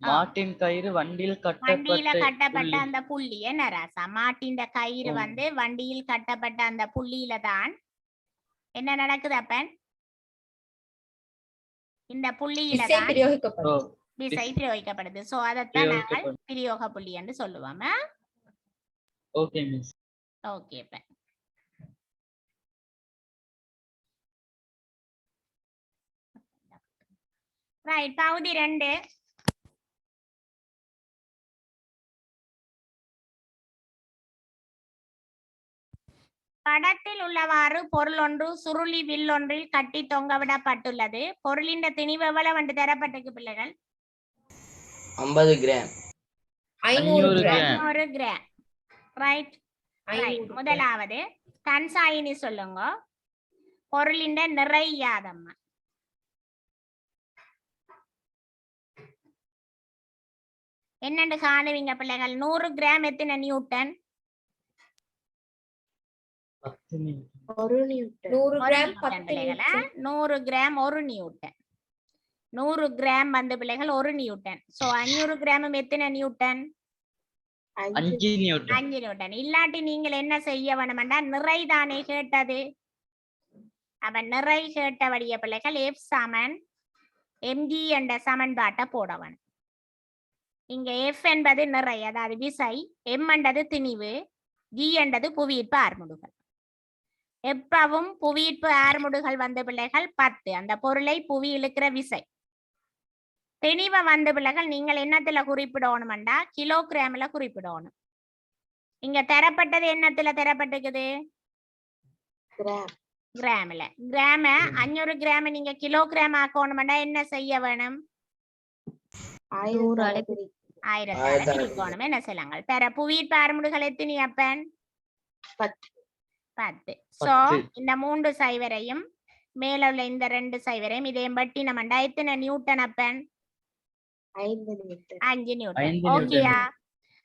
Speaker 4: மாட்டின் கயிறு வண்டியில்
Speaker 1: கட்டப்பட்ட அந்த புள்ளி. என்ன ராசா? மாட்டின் கயிறு வந்து வண்டியில் கட்டப்பட்ட அந்த புள்ளியில தான் என்ன நடக்குது அப்பன்? இந்த புள்ளியில தான் விசை பிரயோகிக்கப்படுது. சோ அதத்தான் நாங்கள் பிரயோக புள்ளி என்று சொல்லுவோம்.
Speaker 4: Okay miss.
Speaker 1: ஓகே அப்ப ரைட். பகுதி 2. படத்தில் உள்ளவாறு பொருள் ஒன்று சுருளி வில் ஒன்றில் கட்டி தொங்கவிடப்பட்டுள்ளது. பொருளின் திணிவு எவ்வளவு வந்து தரப்பட்டிருக்கு பிள்ளைகள்?
Speaker 3: 50 கிராம்.
Speaker 1: 500 கிராம். ரைட். முதலாவது கன்சாயினி சொல்லுங்க. பொருளின் நிறை யாதம்மா? என்னன்னு காணுவீங்க பிள்ளைகள்? 100 கிராம் எத்தனை Newton?
Speaker 8: 1 Newton. 100 gram
Speaker 1: 100 gram 1 Newton. 100 gram வந்து பிள்ளைகள் 1 நியூட்டன். சோ 500 கிராமும் எத்தனை நியூட்டன்?
Speaker 4: 5 நியூட்டன்.
Speaker 1: 5 நியூட்டன். இல்லாட்டி நீங்கள் என்ன செய்ய வேணும்னா நிறை தானே கேட்டது. அப்ப நிறை கேட்டபடிய பிள்ளைகள் F சமன் mg என்ற சமன்பாட்டை போட வேணும். இங்க F என்பது நிறை, அதாவது விசை, M என்றது திணிவு, G என்றது புவியீர்ப்பு ஆர்முடுகள். எப்பவும் புவியீர்ப்பு ஆர்முடுகள் வந்த பிள்ளைகள் 10. அந்த பொருளை புவி இழுக்கிற விசை. திணிவை வந்த பிள்ளைகள் நீங்கள் என்னத்துல குறிப்பிடணும்டா கிலோகிராம்ல குறிப்பிடணும். இங்க தரப்பட்டது என்னத்துல தரப்பட்டிருக்குது? கிராம்ல. கிராம 500 கிராம் நீங்க கிலோகிராம் ஆக்கணும்டா என்ன செய்ய வேணும்? 1000 பிரிக்கணும் என்ன செய்யலாங்கள் பெற புவியீர்ப்பு ஆறுமுடுகள் எத்தனை அப்பன் 10 சோ இந்த 3 சைவரையும் மேல உள்ள இந்த 2 சைவரையும் இதையும் பட்டி நம்ம எத்தனை நியூட்டன் அப்பன் 5 நியூட்டன் ஓகேயா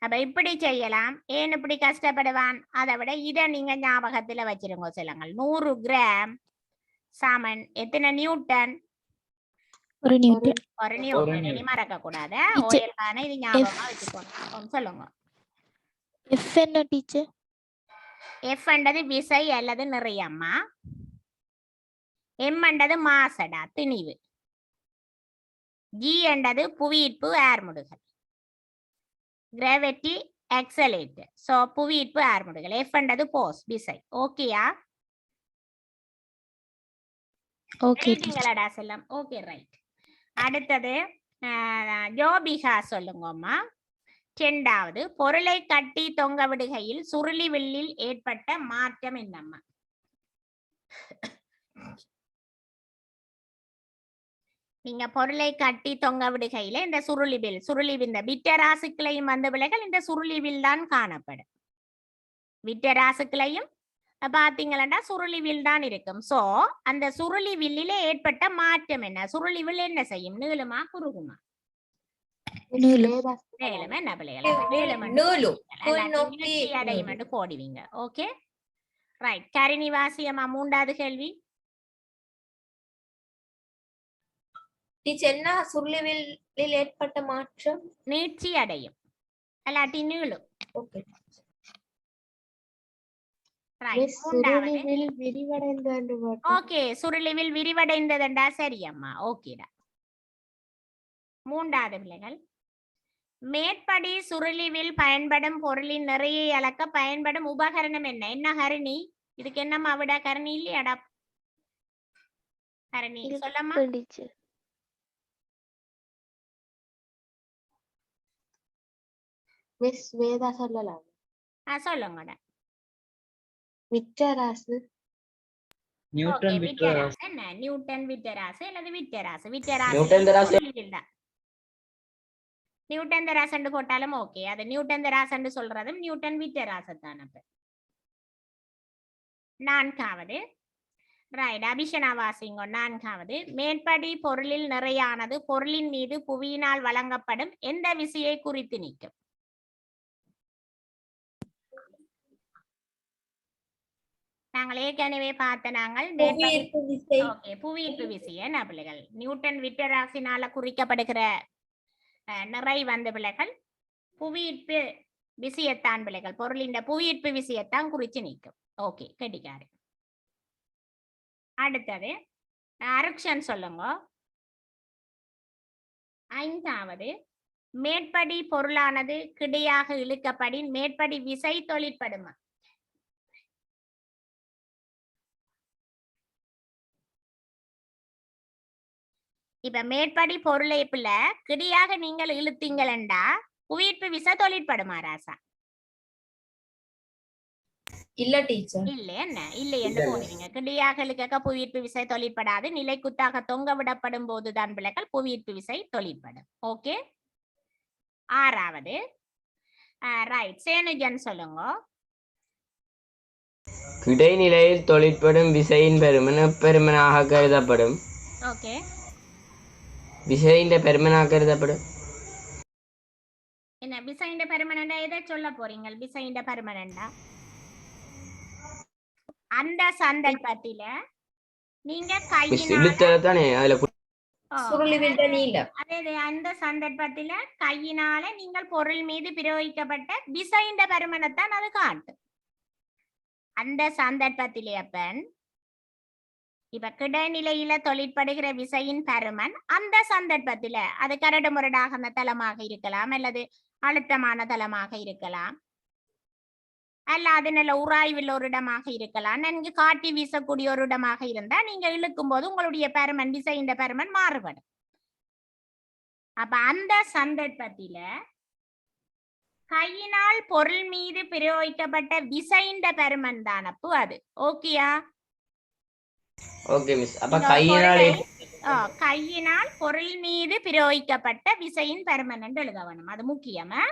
Speaker 1: அப்ப இப்படி செய்யலாம் ஏன் இப்படி கஷ்டப்படுவான் அதை விட இதை நீங்க ஞாபகத்துல வச்சிருங்க சொல்லுங்கள் 100 கிராம் சமன் எத்தனை நியூட்டன்
Speaker 2: 1 நியூட்டன்
Speaker 1: ஒரு நியூட்டன் இனி மறக்க கூடாது ஓயல்கான இது ஞாபகமா வச்சுக்கோங்க சொல்லுங்க
Speaker 2: எஃப் என்ன டீச்சர்
Speaker 1: எஃப் என்றது விசை அல்லது நிறையம்மா எம் என்றது மாசடா திணிவு ஜி என்றது புவியீர்ப்பு ஆர்முடுகள் கிராவிட்டி ஆக்சலேட்டர் சோ புவியீர்ப்பு ஆர்முடுகள் எஃப் என்றது போஸ் விசை ஓகேயா
Speaker 2: ஓகே
Speaker 1: எழுதிங்களடா செல்லம் ஓகே ரைட் அடுத்தது ஜோபிகா சொல்லுங்கம்மா 2வது பொருளை கட்டி தொங்க விடுகையில் சுருளி வில்லில் ஏற்பட்ட மாற்றம் என்னம்மா நீங்க பொருளை கட்டி தொங்க விடுகையில இந்த சுருளிவில் இந்த விட்டராசுக்களையும் வந்த விலைகள் இந்த சுருளிவில் தான் காணப்படும் விட்டராசுக்களையும் பாத்தீங்களா சுருளிவில் தான் இருக்கும் சோ அந்த சுருளி வில்லில ஏற்பட்ட மாற்றம் என்ன சுருளிவில் என்ன செய்யும் நீளுமா குறுகுமா நீளம் என்ன பிள்ளைகள் போடுவீங்க ஓகே ரைட் கரிணி வாசியம்மா 3வது கேள்வி
Speaker 8: என்ன சுருளிவில் ஏற்பட்ட மாற்றம்
Speaker 1: நீட்சி அடையும் அல்லாட்டி நீளும்
Speaker 8: ஓகே
Speaker 1: ஓகே சுருளிவில் விரிவடைந்ததுண்டா சரி அம்மா ஓகேடா 3வது பிள்ளைகள் மேற்படி சுருளிவில் பயன்படும் பொருளின் நிறையை அளக்க பயன்படும் உபகரணம் என்ன என்ன ஹரிணி இதுக்கு என்னம்மா விட கரணி இல்லையாடா ஹரிணி சொல்லம்மா
Speaker 5: மிஸ் வேதா சொல்லலாம்
Speaker 1: சொல்லுங்கடா
Speaker 5: விட்டராசு
Speaker 4: நியூட்டன் விட்டராசு
Speaker 1: என்ன நியூட்டன் விட்டராசு அல்லது விட்டராசு நியூட்டன் தராசு போட்டாலும் ஓகே அது நியூட்டன் தராசு சொல்றதும் நியூட்டன் விட்டராசு தான் அப்ப 4வது ரைட் அபிஷனா வாசிங்கோ 4வது மேற்படி பொருளில் நிறையானது பொருளின் மீது புவியினால் வழங்கப்படும் எந்த விசையை குறித்து நிற்கும் நாங்கள் ஏற்கனவே பார்த்த நாங்கள் புவியீர்ப்பு விசை என்ன பிள்ளைகள் நியூட்டன் விட்டராசினால குறிக்கப்படுகிற நிறை வந்த பிள்ளைகள் புவியீர்ப்பு விசையத்தான் பிள்ளைகள் பொருளின் புவியீர்ப்பு விசையத்தான் குறிச்சு நிற்கும் ஓகே கெட்டிக்காரு அடுத்தது அருக்ஷன் சொல்லுங்க 5வது மேற்படி பொருளானது கிடையாக இழுக்கப்படின் மேற்படி விசை தொழிற்படுமா இப்ப மேற்படி பொருளை பிள்ள கிடையாக நீங்கள் இழுத்தீங்களா புவியீர்ப்பு விசை தொழிற்படுமா ராசா
Speaker 8: இல்ல டீச்சர்
Speaker 1: இல்ல என்ன இல்லை என்று போடுவீங்க கிடையாக இழுக்க புவியீர்ப்பு விசை தொழிற்படாது நிலை குத்தாக தொங்க விடப்படும் போதுதான் பிள்ளைகள் புவியீர்ப்பு விசை தொழிற்படும் ஓகே 6வது ரைட் சேனுஜன் சொல்லுங்க
Speaker 3: கிடைநிலையில் தொழிற்படும் விசையின் பெருமனாக கருதப்படும்
Speaker 1: ஓகே
Speaker 3: விசையின் பெருமனாக கருதப்படும்
Speaker 1: என்ன விசையின் பெருமனண்டா எதை சொல்ல போறீங்க விசையின் பெருமனண்டா அந்த சந்தர்ப்பத்தில நீங்க அந்த சந்தர்ப்பத்தில கையினால நீங்கள் பொருள் மீது பிரயோகிக்கப்பட்ட விசையின் பெருமனத்தான் அது காட்டும் அந்த சந்தர்ப்பத்திலே அப்பன் இப்ப கிடைநிலையில தொழிற்படுகிற விசையின் பருமன் அந்த சந்தர்ப்பத்துல அது கரடு முரடாக தளமாக இருக்கலாம் அல்லது அழுத்தமான தளமாக இருக்கலாம் அல்ல அது நல்ல உராய்வில் ஒரு இடமாக இருக்கலாம் நன்கு காட்டி வீசக்கூடிய ஒரு இடமாக இருந்தா நீங்க இழுக்கும் போது உங்களுடைய பருமன் விசையின் பருமன் மாறுபடும் அப்ப அந்த சந்தர்ப்பத்தில கையினால் பொருள் மீது பிரயோகிக்கப்பட்ட விசையின் பருமன் தான் அப்போ அது ஓகேயா
Speaker 3: ஓகே மிஸ் அப்ப கையினால
Speaker 1: கையினால் பொருள் மீது பிரயோகிக்கப்பட்ட விசையின் பருமன் என்று எழுத வேணும். அது முக்கியமா.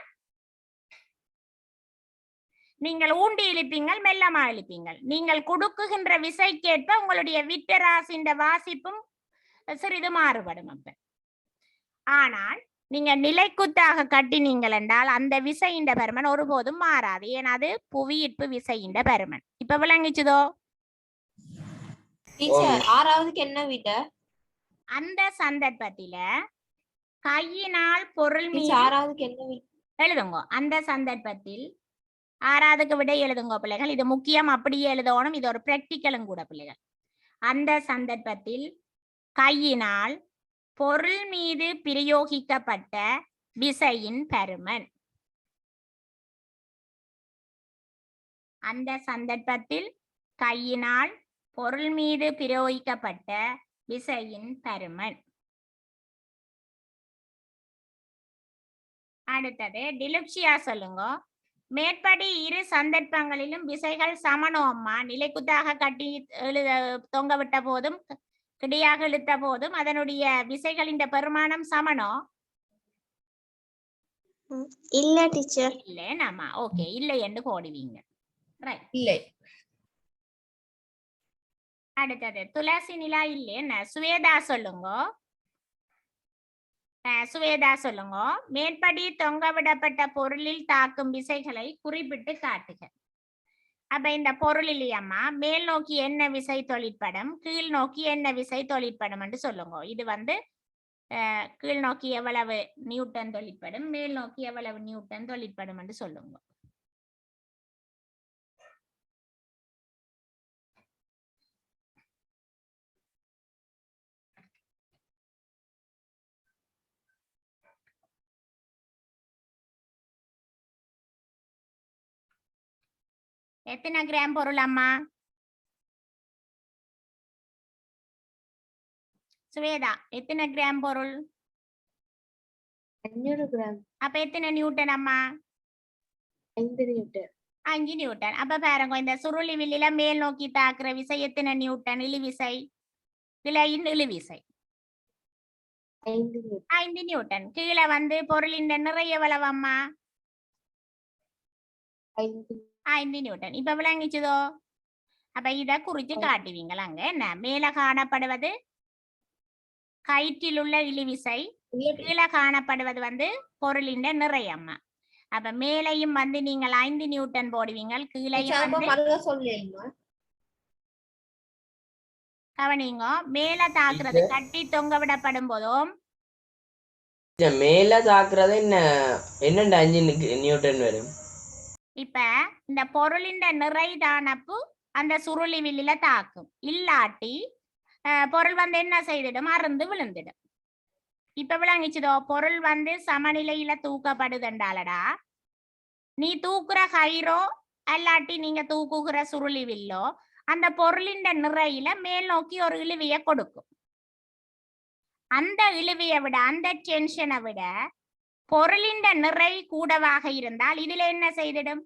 Speaker 1: நீங்கள் ஊண்டி இழுப்பீங்கள், மெல்லமா இழுப்பீங்கள். நீங்கள் கொடுக்குகின்ற விசைக்கேற்ப உங்களுடைய விட்டராசின் வாசிப்பும் சிறிது மாறுபடும். அப்ப ஆனால் நீங்க நிலைக்குத்தாக கட்டினீங்கள் என்றால் அந்த விசையின் பருமன் ஒருபோதும் மாறாது. ஏன்னா அது புவியீர்ப்பு விசையின் பருமன். இப்ப விளங்கிச்சுதோ?
Speaker 8: டீச்சர் 6வதுக்கு என்ன விட?
Speaker 1: அந்த சந்தர்ப்பத்தில கையினால் பொருள் மீது
Speaker 8: 6வதுக்கு என்ன விட
Speaker 1: எழுதுங்க. அந்த சந்தர்ப்பத்தில் 6வதுக்கு விட எழுதுங்க பிள்ளைகள். இது முக்கியம், அப்படியே எழுதணும். இது ஒரு பிராக்டிக்கலும் கூட பிள்ளைகள். அந்த சந்தர்ப்பத்தில் கையினால் பொருள் மீது பிரயோகிக்கப்பட்ட விசையின் பருமன். அந்த சந்தர்ப்பத்தில் கையினால் பொருள் மீது பிரயோகிக்கப்பட்ட விசையின் பருமன். அடுத்தது டிலுப்சியா சொல்லுங்க. மேற்படி இரு சந்தர்ப்பங்களிலும் விசைகள் சமனோ அம்மா? நிலைக்குத்தாக கட்டி தொங்க விட்ட போதும் கிடையாக இழுத்த போதும் அதனுடைய விசைகளின் பெருமானம் சமனோ?
Speaker 5: இல்ல டீச்சர்.
Speaker 1: இல்லை நாமா. ஓகே, இல்லை என்று போடுவீங்க.
Speaker 8: இல்லை.
Speaker 1: அடுத்தது துளசி நிலா இல்லை என்ன? சுவேதா சொல்லுங்க. சுவேதா சொல்லுங்க. மேற்படி தொங்க விடப்பட்ட பொருளில் தாக்கும் விசைகளை குறிப்பிட்டு காட்டுக. அப்ப இந்த பொருள் இல்லையம்மா, மேல் நோக்கி என்ன விசை தொழிற்படும், கீழ் நோக்கி என்ன விசை தொழிற்படும் என்று சொல்லுங்க. இது கீழ் நோக்கி எவ்வளவு நியூட்டன் தொழிற்படும், மேல் நோக்கி எவ்வளவு நியூட்டன் தொழிற்படும் என்று சொல்லுங்க. எத்தனை கிராம் பொருள் அம்மா? சுவேதா, எத்தனை கிராம் பொருள்?
Speaker 5: 500 கிராம்.
Speaker 1: அப்ப எத்தனை நியூட்டன் அம்மா?
Speaker 5: 5 நியூட்டன்.
Speaker 1: 5 நியூட்டன். அப்ப பாருங்க, இந்த சுருளி வில்லில மேல் நோக்கி தாக்குற விசை எத்தனை நியூட்டன்? இழுவிசை, கிளையின் இழுவிசை 5 நியூட்டன். கீழே பொருளின் நிறை எவ்வளவு அம்மா? 5 நியூட்டன். இப்ப விளங்கிச்சுதோ? அப்ப இத குறிச்சு காட்டுவீங்களா? அங்க என்ன மேல காணப்படுவது கயிற்றில் உள்ள இழுவிசை, கீழே காணப்படுவது பொருளின் நிறை அம்மா. அப்ப மேலையும் நீங்கள் 5 நியூட்டன் போடுவீங்க, கீழையும் கவனிங்க. மேல தாக்குறது கட்டி தொங்க விடப்படும் போதும்
Speaker 3: மேல தாக்குறது என்ன 5 நியூட்டன் வரும்.
Speaker 1: இப்ப இந்த பொருளின் நிறை தானப்பு அந்த சுருளி வில்லில தாக்கும். இல்லாட்டி பொருள் என்ன செய்திடும்? அறுந்து விழுந்துடும். இப்ப விளங்கிச்சுதோ? பொருள் சமநிலையில தூக்கப்படுதுண்டாலடா, நீ தூக்குற கயிறோ அல்லாட்டி நீங்க தூக்குகிற சுருளி வில்லோ அந்த பொருளின் நிறையில மேல் நோக்கி ஒரு இழுவிய கொடுக்கும். அந்த இழுவிய விட, அந்த டென்ஷனை விட பொருளின் நிறை கூடவாக இருந்தால் இதுல என்ன செய்திடும்?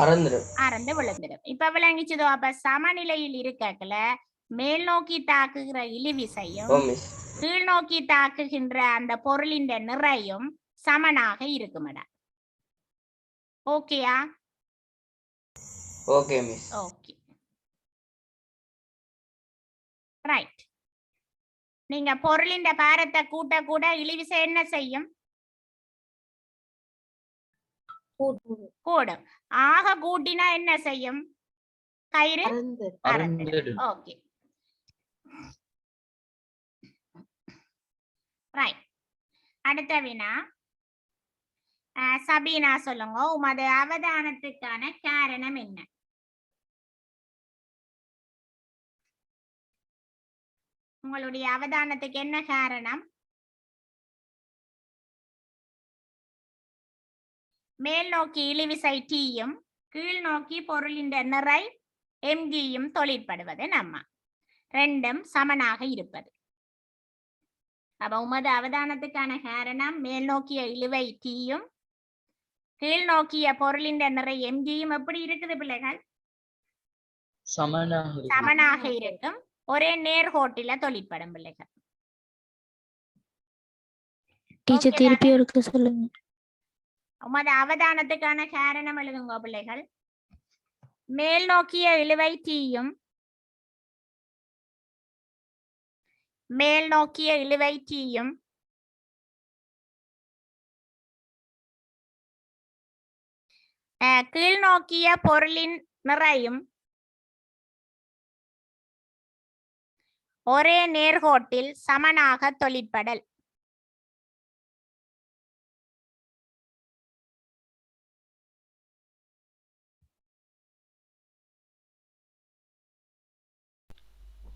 Speaker 1: அறந்து விழுந்துடும். இப்ப விளங்கிச்சதோ? அப்ப சமநிலையில் இருக்கல மேல் நோக்கி தாக்குகிற இழுவிசையும் கீழ் நோக்கி தாக்குகின்ற அந்த பொருளின் நிறையும் சமனாக இருக்குமடா. ஓகேயா?
Speaker 3: Okay miss.
Speaker 1: Okay, right. நீங்க பொருளின் பாரத்தை கூட்ட கூட இழுவிசை என்ன செய்யும்? கூடும். ஆக கூட்டினா என்ன செய்யும்? கயிறு அறுந்துடும். Okay, right. அடுத்த வினா சபீனா சொல்லுங்க. உமது அவதானத்துக்கான காரணம் என்ன? உங்களுடைய அவதானத்துக்கு என்ன காரணம்? மேல் நோக்கி இழுவிசை டீயும் கீழ் நோக்கி பொருளின் நிறை எம்ஜியும் தொழிற்படுவது நம்ம ரெண்டும் சமனாக இருப்பது. அப்ப உமது அவதானத்துக்கான காரணம் மேல் நோக்கிய இழுவை டீயும் கீழ் நோக்கிய பொருளின் நிறை எம்ஜியும் எப்படி இருக்குது பிள்ளைகள்?
Speaker 4: சமனாக
Speaker 1: சமனாக இருக்கும். ஒரே நேர்கோட்டில தொழிற்படும் பிள்ளைகள்.
Speaker 2: டீச்சர்
Speaker 1: Okay
Speaker 2: திருப்பி
Speaker 1: தானே?
Speaker 2: ஒருக்க சொல்லுங்க.
Speaker 1: உமது அவதானத்துக்கான காரணம் எழுதுங்க பிள்ளைகள். மேல் நோக்கிய இழுவை டீயும் மேல் நோக்கிய இழுவை டீயும் கீழ் நோக்கிய பொருளின் நிறையும் ஒரே நேர்கோட்டில் சமனாக தொழிற்படல்.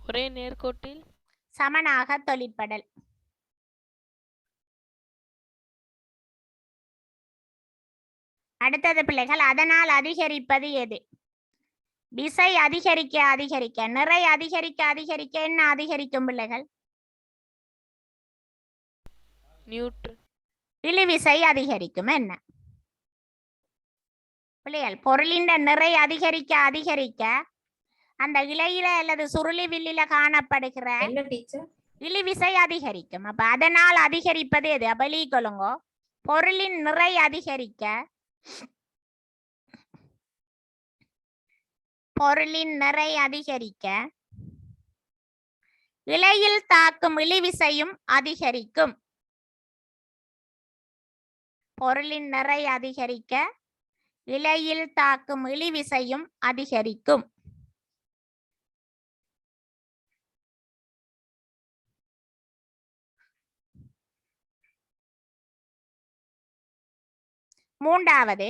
Speaker 11: ஒரே நேர்கோட்டில்
Speaker 1: சமனாக தொழிற்படல். அடுத்தது பிள்ளைகள், அதனால் அதிகரிப்பது எது? விசை அதிகரிக்க அதிகரிக்க, நிறை அதிகரிக்க அதிகரிக்க என்ன அதிகரிக்கும் பிள்ளைகள்?
Speaker 11: நியூட்டன்.
Speaker 1: இழுவிசை அதிகரிக்கும். என்ன பிள்ளைகள்? பொருளின் நிறை அதிகரிக்க அதிகரிக்க அந்த இலையில அல்லது சுருளி வில்லில காணப்படுகிற இழுவிசை அதிகரிக்கும். அப்ப அதனால் அதிகரிப்பது எது? அப்ப கொள்ளுங்க. பொருளின் நிறை அதிகரிக்க பொருளின் நிறை அதிகரிக்க இலையில் தாக்கும் இழுவிசையும் அதிகரிக்கும். பொருளின் நிறை அதிகரிக்க இலையில் தாக்கும் இழுவிசையும் அதிகரிக்கும். மூன்றாவது,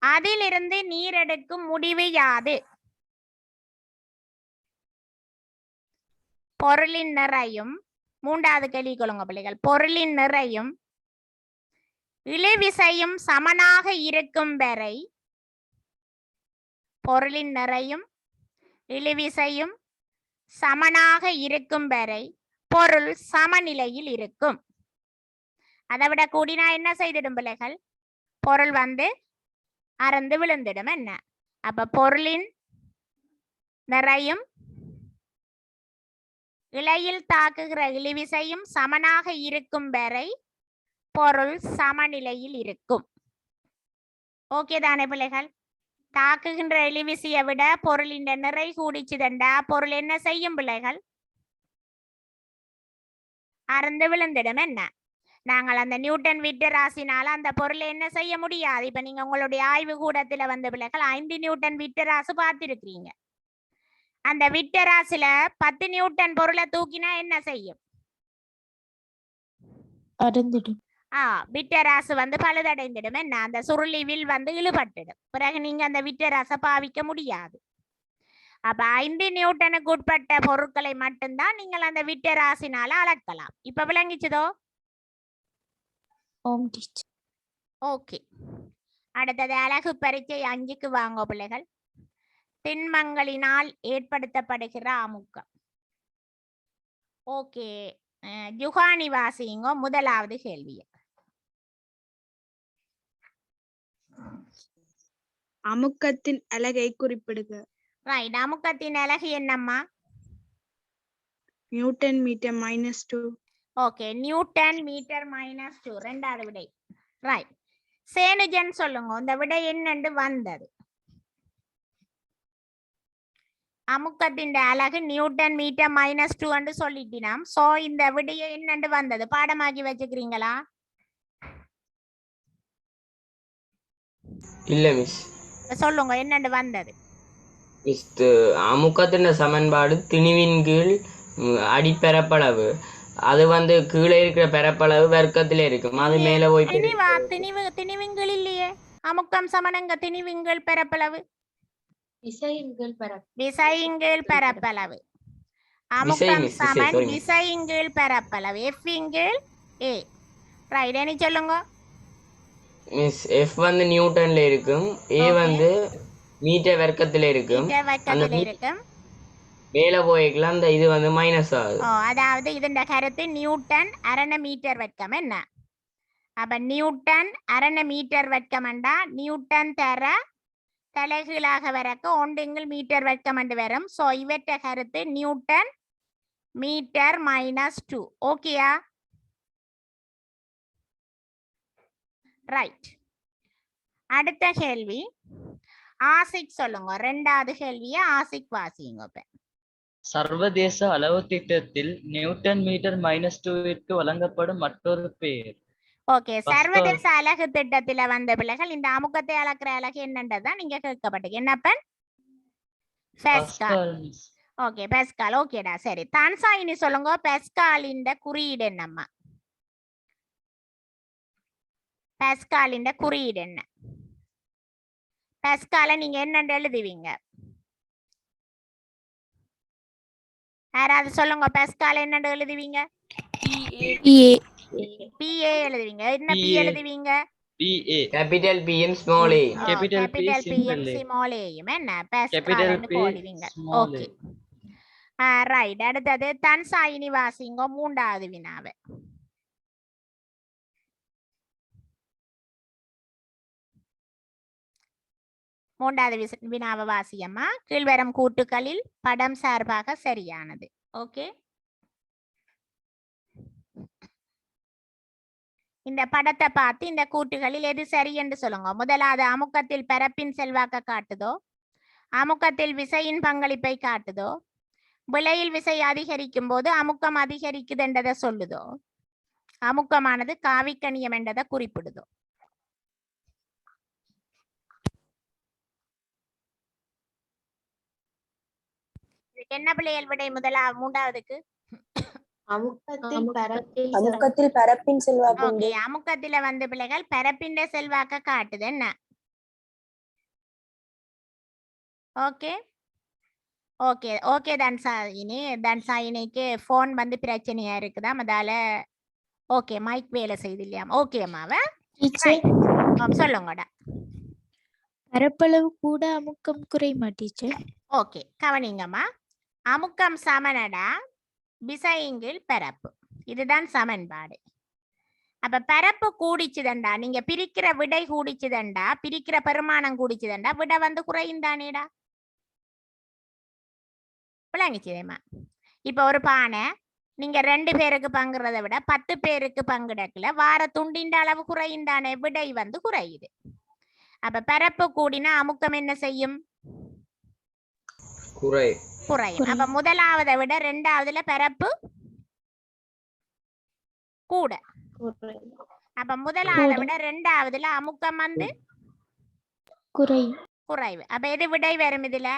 Speaker 1: அதிலிருந்து நீரெடுக்கும் முடிவு யாது? பொருளின் நிறையும், மூன்றாவது கேள்வி கொள்ளுங்க பிள்ளைகள், பொருளின் நிறையும் இழுவிசையும் சமனாக இருக்கும் வரை, பொருளின் நிறையும் இழுவிசையும் சமனாக இருக்கும் வரை பொருள் சமநிலையில் இருக்கும். அதை விட கூடினா என்ன செய்திடும் பிள்ளைகள்? பொருள் அறந்து விழுந்திடும். என்ன அப்ப பொருளின் நிறையும் இலையில் தாக்குகிற இழுவிசையும் சமனாக இருக்கும் வரை பொருள் சமநிலையில் இருக்கும். ஓகே தானே பிள்ளைகள்? தாக்குகின்ற இழுவிசையை விட பொருளின் நிறை கூடிச்சுதண்டா பொருள் என்ன செய்யும் பிள்ளைகள்? அறந்து விழுந்திடும். என்ன நாங்கள் அந்த நியூட்டன் விட்டு ராசினால அந்த பொருளை என்ன செய்ய முடியாது. இப்ப நீங்க உங்களுடைய ஆய்வு கூடத்துல பிள்ளைகள் 5 நியூட்டன் விட்டு ராசு பார்த்திருக்கிறீங்க. அந்த விட்டராசுல 10 நியூட்டன் பொருளை தூக்கினா என்ன செய்யும்?
Speaker 2: அறந்துடும்.
Speaker 1: விட்டராசு பழுதடைந்திடும். என்ன அந்த சுருளிவில் இழுபட்டுடும். பிறகு நீங்க அந்த விட்டராசை பாவிக்க முடியாது. அப்ப 5 நியூட்டனுக்கு உட்பட்ட பொருட்களை மட்டும்தான் நீங்கள் அந்த விட்டராசினால அளக்கலாம். இப்ப விளங்கிச்சதோ? ஓகே. அடுத்தது அழகு பரீட்சை 5க்கு வாங்க பிள்ளைகள். திண்மங்களினால் ஏற்படுத்தப்படுகிற அமுக்கம். ஓகே, யுகானி வாசிங்க முதலாவது கேள்விய.
Speaker 7: அமுக்கத்தின் அலகை குறிப்பிடுக.
Speaker 1: ரைட், அமுக்கத்தின் அலகு என்னம்மா?
Speaker 7: Newton meter -2.
Speaker 1: Okay, newton meter -2 ரெண்டாவது விடை. ரைட், சேனுஜன் சொல்லுங்க இந்த விடை என்னண்டு வந்தது? அமுக்கத்தின் அலகு நியூட்டன் மீட்டர் -2 சொல்லிட்டினாம். சோ இந்த விடைய என்னண்டு வந்தது? பாடமாக்கி வச்சுக்கிறீங்களா?
Speaker 3: இல்ல மிஸ்.
Speaker 1: சொல்லுங்க என்னண்டு வந்தது?
Speaker 3: மிஸ், அமுக்கத்தின் சமன்பாடு திணிவின் கீழ் அடிப்பரப்பளவு. அது கீழே இருக்கிற பரப்பளவு வர்க்கத்திலே இருக்கும். அது மேல போய்
Speaker 1: திணிவின்கள் இல்லையே. அமுக்கம் சமனங்க திணிவின்கள் பரப்பளவு. விசையின்கீழ் பரப்பளவு. அமுக்கம் சமன் விசையின்கீழ் பரப்பளவு. F/A. ரைட், என்ன சொல்லுங்க
Speaker 3: மிஸ்? F நியூட்டன்ல இருக்கும், A மீட்டர் வர்க்கத்திலே இருக்கும். மேல போய்க்கலாம். அந்த இது மைனஸ் ஆகுது.
Speaker 1: அதாவது இதன் கருத்து நியூட்டன் அரை மீட்டர் வர்க்கம். என்ன அப்ப நியூட்டன் அரை மீட்டர் வர்க்கம் என்றா நியூட்டன் தர தலைகீழாக வரக்க 1 மீட்டர் வர்க்கம் என்று வரும். சோ இவற்ற கருத்து நியூட்டன் மீட்டர் மைனஸ் 2. ஓகேயா? ரைட். அடுத்த கேள்வி ஆசிக் சொல்லுங்க. ரெண்டாவது கேள்வியை ஆசிக் வாசிங்க. இப்ப
Speaker 4: சர்வதேச அளவு திட்டத்தில் நியூட்டன் மீட்டர் -2ற்கு வழங்கப்படும் மற்றொரு பெயர்.
Speaker 1: ஓகே, சர்வதேச அலகு திட்டத்துல வந்த பிள்ளைகள் இந்த அமுக்கத்தை அளக்கிற அலகு என்னன்றதுதான் நீங்க கேட்கப்பட்டீங்க. என்னப்பன்? பெஸ்கால். ஓகே, பெஸ்கால். ஓகேடா, சரி. தான்சாயினி சொல்லுங்க. பெஸ்காலின் குறியீடு என்னம்மா? பெஸ்காலின் குறியீடு என்ன? பெஸ்கால நீங்க என்னன்னு எழுதுவீங்க? யாராவது சொல்லுங்க. பெஸ்கால என்னன்னு எழுதுவீங்க? PA எழுதுவீங்க. என்ன P எழுதுவீங்க?
Speaker 3: PA. Capital PM small a.
Speaker 1: Capital PM small a யும் என்ன பெஸ்கால்னு போடுவீங்க. Okay, right. அடுத்தது தன்சாயினி வாசிங்க மூன்றாவது வினாவை. மூன்றாவது வினாவை வாசியம்மா. கீழ்வரும் கூட்டுகளில் படம் சார்பாக சரியானது. ஓகே, இந்த படத்தை பார்த்து இந்த கூட்டுகளில் எது சரி என்று சொல்லுங்க. முதலாவது அமுக்கத்தில் பரப்பின் செல்வாக்க காட்டுதோ, அமுக்கத்தில் விசையின் பங்களிப்பை காட்டுதோ, விலையில் விசை அதிகரிக்கும் போது அமுக்கம் அதிகரிக்குது என்றதை சொல்லுதோ, அமுக்கமானது காவிக்கணியம் என்றதை குறிப்பிடுதோ. என்ன பிள்ளைகள் விடை? மூன்றாவதுக்கு
Speaker 10: அமுக்கத்தில் பரப்பின் செல்வாக்கு.
Speaker 1: ஓகே, அமுக்கத்துல வந்து பிள்ளைகள் பரப்பின் செல்வாக்க காட்டுது. என்ன? Okay okay okay. தன்சாயினிக்கு போன் வந்து பிரச்சனையா இருக்குதா, அதால ஓகே மைக் வேலை செய்து இல்லையா? ஓகே அம்மாவ சொல்லுங்கடா.
Speaker 2: பரப்பளவு கூட அமுக்கம் குறையுமா டீச்சர்?
Speaker 1: ஓகே, கவனிங்கம்மா. அமுக்கம் சமனடா விசையின்கீழ் பரப்பு. இதுதான் சமன்பாடு. அப்ப பரப்பு கூடிச்சுதண்டா, நீங்க பிரிக்கிற விடை கூடிச்சுதண்டா, பிரிக்கிற பெருமானம் கூடிச்சுதண்டா, விடை வந்து குறையுந்தானேடா. விளங்கிச்சுதேம்மா? இப்ப ஒரு பானை நீங்க 2 பேருக்கு பங்குறதை விட 10 பேருக்கு பங்குடக்குல வார துண்டின் அளவு குறையுந்தானே, விடை வந்து குறையுது. அப்ப பரப்பு கூடினா அமுக்கம் என்ன செய்யும்? குறையும். அப்ப முதலாவதை விட இரண்டாவதுல பரப்பு கூட. அப்ப முதலாவதை விட இரண்டாவதுல அமுக்கம் வந்து குறைவு. அப்ப எது விடை வரும் இதுல?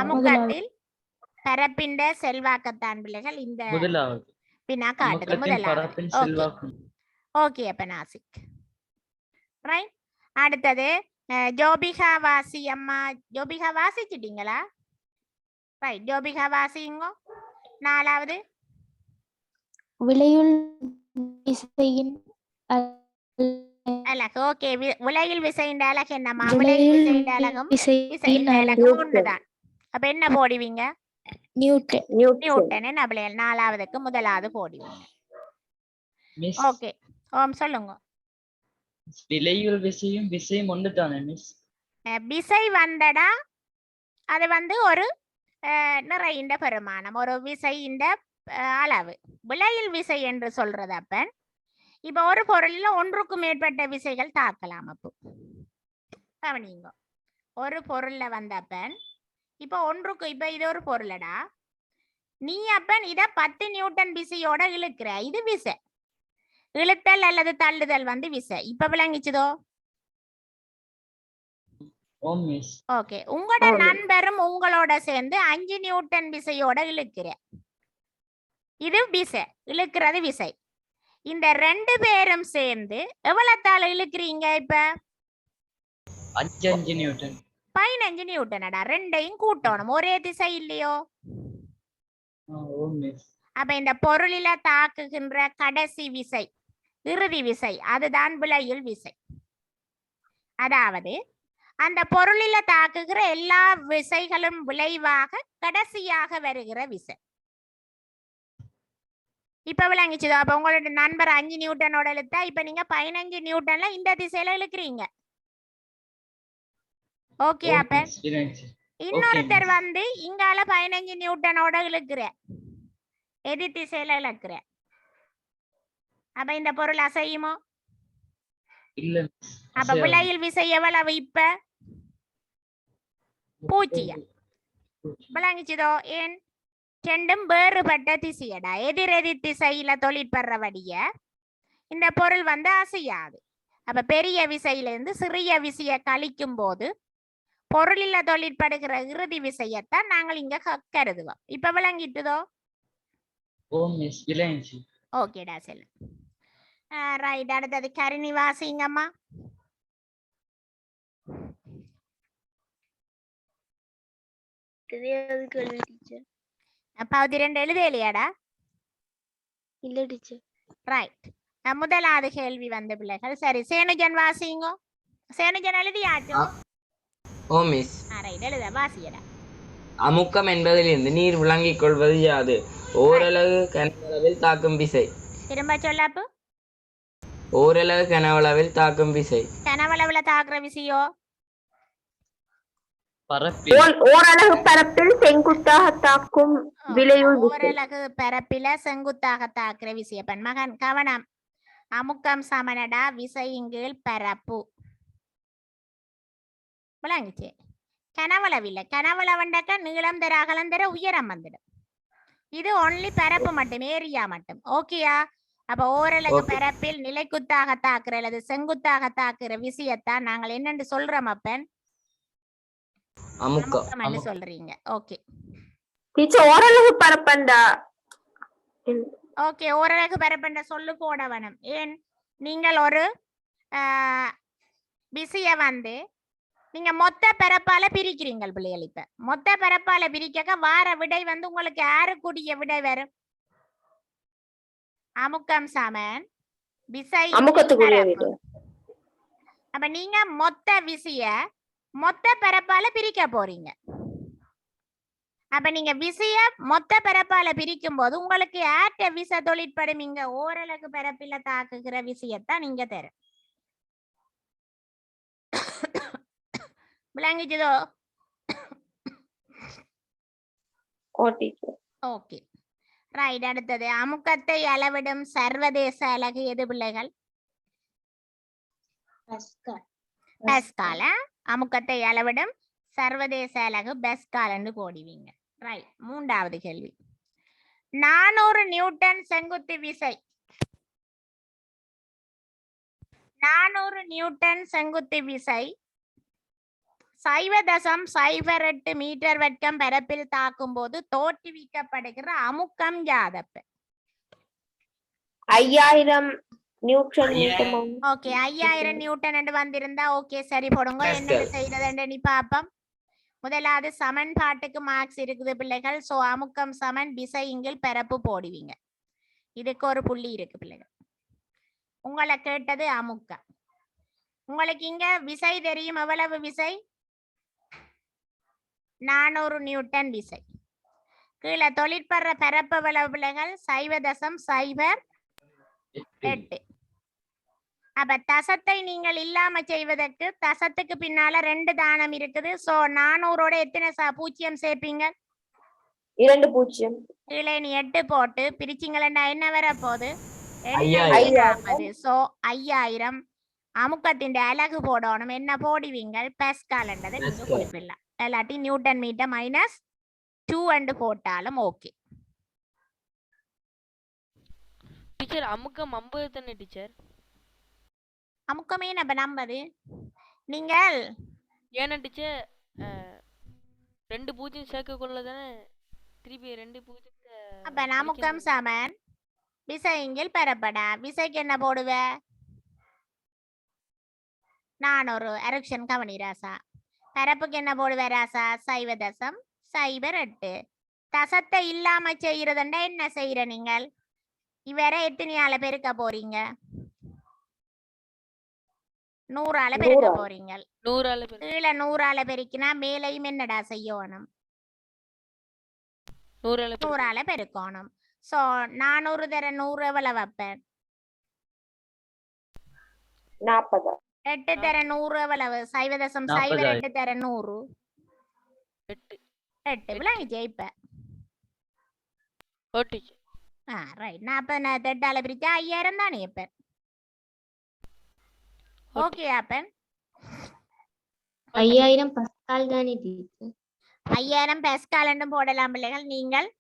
Speaker 1: அமுக்கத்தில் பரப்பின் செல்வாக்கத்தான் பிள்ளைகள் இந்த வினா காட்டுது. முதலாவது. ஓகே அப்ப நாசிக். ரைட். அடுத்தது ஜோபிகா வாசி அம்மா. ஜோபிகா வாசிச்சிட்டீங்களா? ரைட், ஜோபிகா வாசிங்க. நாலாவது
Speaker 2: விலையுள் விசையின்
Speaker 1: அலகு. ஓகே, விலையில் விசையின் அலகு என்னம்மா? விலையில் விசையின் அலகும் விசையின் அலகும் ஒன்றுதான். அப்ப என்ன போடுவீங்க?
Speaker 2: நியூட்டன்.
Speaker 1: நியூட்டன். என்ன பிள்ளைகள்? நாலாவதுக்கு முதலாவது போடுவீங்க. ஓகே, ஓம் சொல்லுங்க.
Speaker 4: விலையுள் விசையும் விசையும் ஒன்றுதானே மிஸ்?
Speaker 1: விசை வந்தடா அது வந்து ஒரு நிறைந்த பெருமானம், ஒரு விசையின் அளவு. விலையில் விசை என்று சொல்றது அப்ப இப்ப ஒரு பொருள்ல ஒன்றுக்கும் மேற்பட்ட விசைகள் தாக்கலாம். அப்போ கவனிங்க, ஒரு பொருள்ல வந்தப்பன் இப்ப ஒன்றுக்கு, இப்ப இது ஒரு பொருளடா, நீ அப்பன் இத 10 நியூட்டன் விசையோட இழுக்கிற, இது விசை. இழுத்தல் அல்லது தள்ளுதல் வந்து விசை. இப்ப விளங்கிச்சுதோ? ஓகே, உங்களோட நண்பரும் உங்களோட சேர்ந்து 5 நியூட்டன் விசையோட இழுக்கிற, இது விசை, இழுக்கிறது விசை. இந்த 2 பேரும் சேர்ந்து எவ்வளவு இழுக்கிறீங்க? இப்ப
Speaker 4: 5 நியூட்டன்.
Speaker 1: 15 நியூட்டனடா. ரெண்டையும் கூட்டணும், ஒரே திசை இல்லையோ? அப்ப இந்த பொருளில தாக்குகின்ற கடைசி விசை, இறுதி விசை, அதுதான் விலையில் விசை. அதாவது அந்த பொருளில தாக்குகிற எல்லா விசைகளும் விளைவாக கடைசியாக வருகிற விசை. இப்ப விளங்கிச்சுதோ? அப்ப உங்களோட நண்பர் 5 நியூட்டனோட இழுத்தா இப்ப நீங்க 15 நியூட்டன்ல இந்த திசையில இழுக்கிறீங்க. ஓகே அப்ப இன்னொருத்தர் வந்து இங்கால 15 நியூட்டனோட இழுக்கிற எதிர் திசையில இழுக்கிற அப்ப இந்த பொருள் அசையுமோ?
Speaker 4: இல்ல
Speaker 1: அப்ப விளையில் விசை எவ்வளவு இப்ப? 0. விளங்கிச்சுதோ? ஏன் ரெண்டும் வேறுபட்ட திசையடா. எதிர் திசையில தொழிற்படுறபடிய இந்த பொருள் வந்து அசையாது. அப்ப பெரிய விசையிலிருந்து சிறிய விசையை கழிக்கும் போது பொருளில தொழிற்படுகிற இறுதி விசையத்தான் நாங்கள் இங்க கருதுவோம். இப்ப விளங்கிட்டுதோ? ஓகேடா செல்லு. ரைட், அடுத்தது கரிணி வாசிங்கம்மா. பகுதி 2 எழுதலையாடா?
Speaker 6: இல்ல டீச்சர்.
Speaker 1: ரைட், முதலாவது கேள்வி வந்த பிள்ளைகள். சரி, சேனுஜன் வாசிங்கோ. சேனுஜன் எழுதியாச்சோ?
Speaker 3: ஓ மிஸ்.
Speaker 1: ரைட், எழுத வாசியடா.
Speaker 3: அமுக்கம் என்பதிலிருந்து நீர் விளங்கிக் கொள்வது யாது? ஓரளவு கனவளவில் தாக்கும் விசை.
Speaker 1: திரும்ப சொல்லப்பு.
Speaker 3: ஓரளவு கனவளவில் தாக்கும் விசை.
Speaker 1: கனவளவுல தாக்குற விசையோ?
Speaker 9: ஓரளவு பரப்பில் செங்குத்தாக தாக்கும் விளைவுள் விசை.
Speaker 1: ஓரளவு பரப்பில செங்குத்தாக தாக்குற விசையப்பன் மகன் கவனம். அமுக்கம் சமனடா, விசையின் கீழ் பரப்பு. விளங்குச்சு? கனவளவில்லை. கனவளவண்டாக்க நீளம் தர அகலம் தர உயரம் வந்துடும். இது ஒன்லி பரப்பு மட்டும், ஏரியா மட்டும். ஓகேயா? அப்ப ஓரளவு பரப்பில் நிலைக்குத்தாக தாக்குற அல்லது செங்குத்தாக தாக்குற விசையத்தான் நாங்கள் என்னன்னு சொல்றோம் அப்பன்? அமுக்கம் சொல்றீங்க. ஓகே
Speaker 9: டீச்சர், ஓரளவு பரப்பண்டா.
Speaker 1: ஓகே, ஓரளவு பரப்பண்ட சொல்லு போட வேணும். ஏன் நீங்கள் ஒரு விசைய வந்து நீங்க மொத்த பரப்பால பிரிக்கிறீங்க பிள்ளைகள். இப்ப மொத்த பரப்பால பிரிக்க வார விடை வந்து உங்களுக்கு யாருக்குரிய விடை வரும்? அமுக்கம் சமன் விசை. அப்ப நீங்க மொத்த விசைய மொத்த பரப்பால பிரிக்க போறீங்க. அப்ப நீங்க விசைய மொத்த பரப்பால பிரிக்கும் போது உங்களுக்கு ஏற்ற விசை தொழிற்படும் இங்க ஓரளவு பரப்பில தாக்குகிற விசையத்தான் நீங்க தர. விளங்கிச்சதோ? Okay right. அடுத்தது அமுக்கத்தை அளவிடும் சர்வதேச அலகு எது பிள்ளைகள்? பாஸ்கல். அமுக்கத்தை அளவிடும் சர்வதேச அலகு பாஸ்கல் என்று போடுவீங்க. ரைட். மூன்றாவது கேள்வி. 400 நியூட்டன் செங்குத்து விசை. 400 நியூட்டன் செங்குத்து விசை 0.08 மீட்டர் வட்டம் பரப்பில் தாக்கும் போது தோற்றுவிக்கப்படுகிற அமுக்கம் யாதப்ப?
Speaker 9: 5000 நியூட்டன்.
Speaker 1: ஓகே, 5000 நியூட்டன் என்று வந்திருந்தா ஓகே சரி போடுங்க. என்ன செய்யறது நீ பாப்போம். முதலாவது சமன்பாட்டுக்கு மார்க்ஸ் இருக்குது பிள்ளைகள். சோ அமுக்கம் சமன் விசை இங்கில் பரப்பு போடுவீங்க. இதுக்கு ஒரு புள்ளி இருக்கு பிள்ளைகள். உங்களை கேட்டது அமுக்கம். உங்களுக்கு இங்க விசை தெரியும். எவ்வளவு விசை? 400 நியூட்டன் விசை. கீழே தொழிற்படுற பரப்பு எவ்வளவு பிள்ளைகள்? 0.08. அப்ப தசத்தை நீங்கள் இல்லாம செய்வதற்கு தசத்துக்கு பின்னால 2 தானம் இருக்குது. சோ 400ஓட எத்தனை பூஜ்ஜியம் சேர்ப்பீங்க?
Speaker 9: 2 பூஜ்ஜியம்.
Speaker 1: கீழே நீ 8 போட்டு பிரிச்சிங்களா என்ன வர போகுது? 840. சோ 5000 அமுக்கத்தின் அலகு போடணும். என்ன போடுவீங்க? பாஸ்கல் என்றதை நீங்க குறிப்பிடலாம். இல்லாட்டி நியூட்டன் மீட்டர் -2 என்று போட்டாலும் ஓகே.
Speaker 11: டீச்சர் அமுக்கம் 50 தானே டீச்சர்?
Speaker 1: அமுக்கமே நம்ம நம்பது நீங்கள்
Speaker 11: ஏன்னா டீச்சர் 2 பூஜ்ஜியம் சேர்க்க கொள்ள தானே திருப்பி 2 பூஜ்ஜியத்தை.
Speaker 1: அப்ப அமுக்கம் சமன் விசை இங்கில் பெறப்படா. விசைக்கு என்ன போடுவ? 400. எரக்ஷன் கவனி ராசா. பரப்புக்கு என்ன போடுவ ராசா? 0.08. தசத்தை இல்லாம செய்யறதுண்டா என்ன செய்யற நீங்கள்? இவரை எத்தனையால பெருக்க போறீங்க? 100ஆல பெருக்க போறீங்க.
Speaker 11: 100ஆல
Speaker 1: கீழே 100ஆல பெருக்கினா மேலையும் என்னடா செய்யணும்? 100ஆல பெருக்கணும். சோ 400 தர 100 எவ்வளவு வைப்பேன்?
Speaker 9: 40.
Speaker 1: 8 தர 100 எவ்வளவு? 0.08 தர 100
Speaker 11: 8
Speaker 1: 8 விளங்கிச்சே இப்ப
Speaker 11: ஓ டீச்சர்
Speaker 1: ரைட் 48 பிரிச்சா 5000 தானே இப்ப ஓகே அப்பன்
Speaker 5: 5000 பஸ்கால் தானே டீச்சர்
Speaker 1: 5000 பெஸ்கால் போடலாம் பிள்ளைகள் நீங்கள்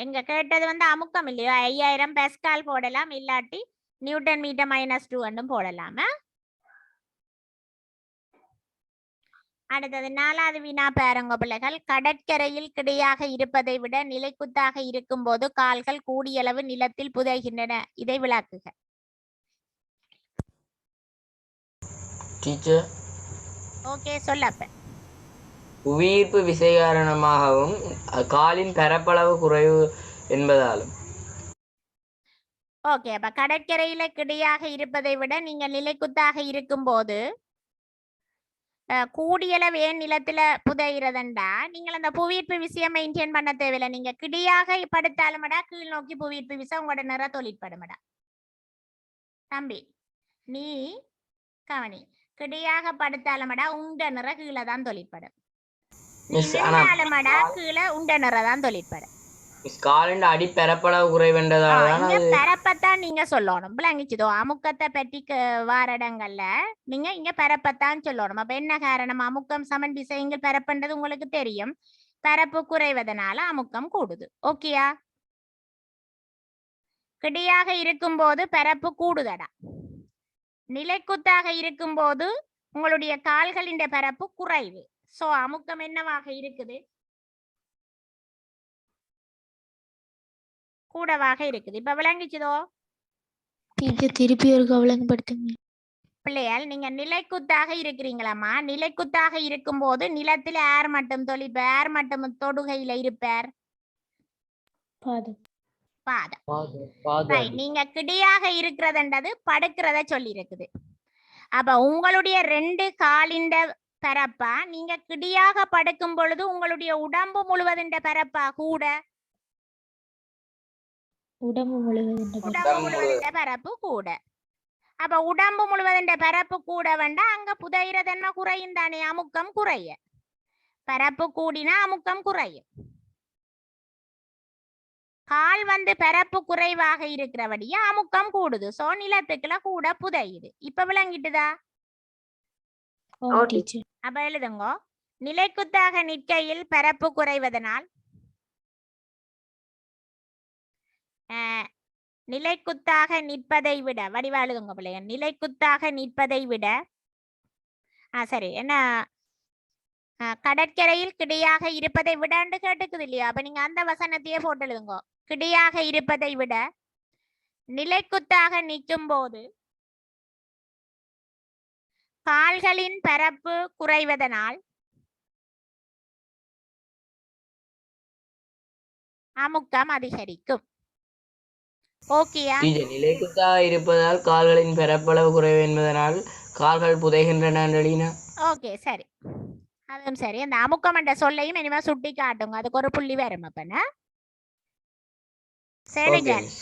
Speaker 1: எங்க கேட்டது வந்து அமுக்கம் இல்லையோ 5000 பெஸ்கால் போடலாம் இல்லாட்டி நியூட்டன் மீட்டர் -2 போடலாம் அடுத்தது 4வது வினா பாருங்க பிள்ளைகள் கடற்கரையில் கிடையாக இருப்பதை விட நிலைக்குத்தாக இருக்கும் போது கால்கள் கூடியளவு நிலத்தில் புதைகின்றன இதை விளக்குக
Speaker 3: டீச்சர்
Speaker 1: ஓகே சொல்லப்ப
Speaker 3: புவியீர்ப்பு விசை காரணமாகவும் காலின் பரப்பளவு குறைவு என்பதாலும்
Speaker 1: ஓகே அப்ப கடற்கரையில கிடையாக இருப்பதை விட நீங்க நிலைக்குத்தாக இருக்கும் போது கூடியளவு ஏன் நிலத்துல புதைகிறதுண்டா நீங்கள் அந்த புவியீர்ப்பு விசையை மெயின்டைன் பண்ண தேவையில்லை நீங்க கிடையாக படுத்தாலுமடா கீழ் நோக்கி புவியீர்ப்பு விசை உங்களோட நிற தொழிற்படுமடா தம்பி நீ கவனி கிடையாக படுத்தாலுமடா உண்ட நிற கீழே தான் தொழிற்படும் நின்றாலுமடா கீழே உண்ட நிற தான் தொழிற்படும்
Speaker 3: காலின் அடி பரப்பளவு குறைவென்றதால
Speaker 1: பரப்பத்தான் நீங்க சொல்லணும் விளங்கிச்சுதோ அமுக்கத்தை பற்றி வாரடங்கள்ல நீங்க இங்க பரப்பத்தான் சொல்லணும் அப்ப என்ன காரணம் அமுக்கம் சமன் விசைங்கள் பரப்புன்றது உங்களுக்கு தெரியும் பரப்பு குறைவதனால அமுக்கம் கூடுது ஓகேயா கிடையாக இருக்கும் போது பரப்பு கூடுதடா நிலைக்குத்தாக இருக்கும் போது உங்களுடைய கால்களின் பரப்பு குறைவு சோ அமுக்கம் என்னவாக இருக்குது கூடவாக இருக்குது இப்ப விளங்கிச்சுதோ
Speaker 2: திருப்பி ஒரு விளங்கப்படுத்துங்க
Speaker 1: பிள்ளையால் நீங்க நிலைக்குத்தாக இருக்கிறீங்களாமா நிலைக்குத்தாக இருக்கும் போது நிலத்துல ஏர் மட்டும் தொழிப்ப ஏர் மட்டும் தொடுகையில இருப்பார் பாதம் நீங்க கிடையாக இருக்கிறதுன்றது படுக்கிறத சொல்லி இருக்குது அப்ப உங்களுடைய 2 காலின் பரப்பா நீங்க கிடையாக படுக்கும் பொழுது உங்களுடைய உடம்பு முழுவதின் பரப்பா கூட
Speaker 2: உடம்பு
Speaker 1: முழுவதின் பரப்பு கூட அப்ப உடம்பு முழுவதின் பரப்பு கூட வேண்டா அங்க புதைகிறது என்ன குறையும் தானே அமுக்கம் குறைய பரப்பு கூடினா அமுக்கம் குறையும் கால் வந்து பரப்பு குறைவாக இருக்கிறபடியா அமுக்கம் கூடுது சோ நிலத்துக்குள்ள கூட புதையுது இப்ப விளங்கிட்டுதா அப்ப எழுதுங்க நிலைக்குத்தாக நிற்கையில் பரப்பு குறைவதனால் நிலைக்குத்தாக நிற்பதை விட வடிவா எழுதுங்க பிள்ளைங்க நிலைக்குத்தாக நிற்பதை விட சரி என்ன கடற்கரையில் கிடையாக இருப்பதை விடன்னு கேட்டுக்குது இல்லையா அப்ப நீங்க அந்த வசனத்தையே போட்டு எழுதுங்க கிடையாக இருப்பதை விட நிலைக்குத்தாக நிற்கும் போது கால்களின் பரப்பு குறைவதனால் அமுக்கம் அதிகரிக்கும் ஓகேயா
Speaker 3: நிலைக்குத்தாக இருப்பதால் கால்களின் பரப்பளவு குறைவு என்பதனால் கால்கள் புதைகின்றன
Speaker 1: ஓகே சரி அதுவும் சரி அந்த அமுக்கம் என்ற சொல்லையும் இனிமே சுட்டி காட்டுங்க அதுக்கு ஒரு புள்ளி வரும் அப்பன சரி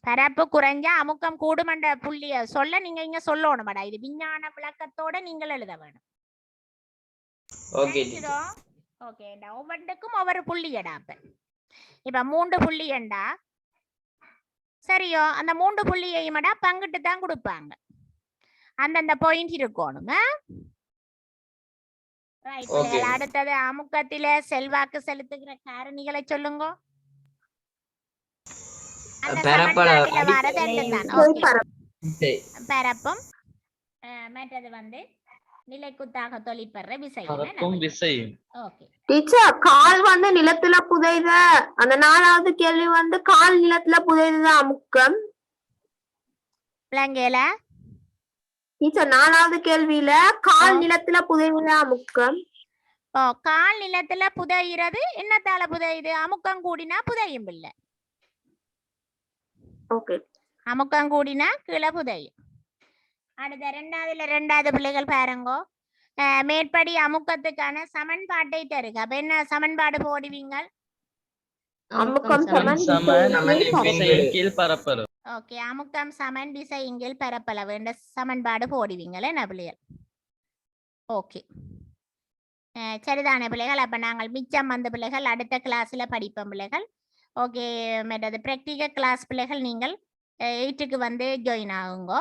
Speaker 1: பரப்பு குறைஞ்சா அமுக்கம் கூடுமன்ற புள்ளிய சொல்ல நீங்க இங்க சொல்லணும்டா இது விஞ்ஞான விளக்கத்தோட நீங்கள் எழுத வேணும் ஓகே ஒவ்வொன்றுக்கும் ஒவ்வொரு புள்ளியடா அப்ப இப்ப 3 புள்ளி என்றா சரியோ அந்த 3 புள்ளியையுமடா பங்கிட்டு தான் கொடுப்பாங்க அந்தந்த பாயிண்ட் இருக்கணும் அடுத்தது அமுக்கத்தில செல்வாக்கு செலுத்துகிற காரணிகளை சொல்லுங்க பரப்பும் மற்றது வந்து நிலைக்குத்தாக தொழிற்படுற விசை
Speaker 9: கால் வந்து நிலத்துல புதைத அந்த 4வது கேள்வி வந்து கால் நிலத்துல புதைத அமுக்கம்
Speaker 1: விளங்கல
Speaker 9: டீச்சர் 4வது கேள்வியில கால் நிலத்துல புதைத அமுக்கம்
Speaker 1: கால் நிலத்துல புதைகிறது என்னத்தால புதையுது அமுக்கம் கூடினா புதையும் இல்ல அமுக்கம் கூடினா கீழே புதையும் அடுத்த 2வது பிள்ளைகள் பாருங்கோ மேற்படி அமுக்கத்துக்கான சமன்பாட்டை தருக அப்ப என்ன சமன்பாடு போடுவீங்க ஓகே அமுக்கம் சமன் விசையின் கீழ் பரப்பளவு என்ற சமன்பாடு போடுவீங்களே என்ன பிள்ளைகள் ஓகே சரிதான பிள்ளைகள். அப்ப நாங்கள் மிச்சம் வந்த பிள்ளைகள் அடுத்த கிளாஸ்ல படிப்போம் பிள்ளைகள். ஓகே, மற்றது ப்ராக்டிக்கல் கிளாஸ் பிள்ளைகள் நீங்கள் 8க்கு வந்து ஜாயின் ஆகுங்க.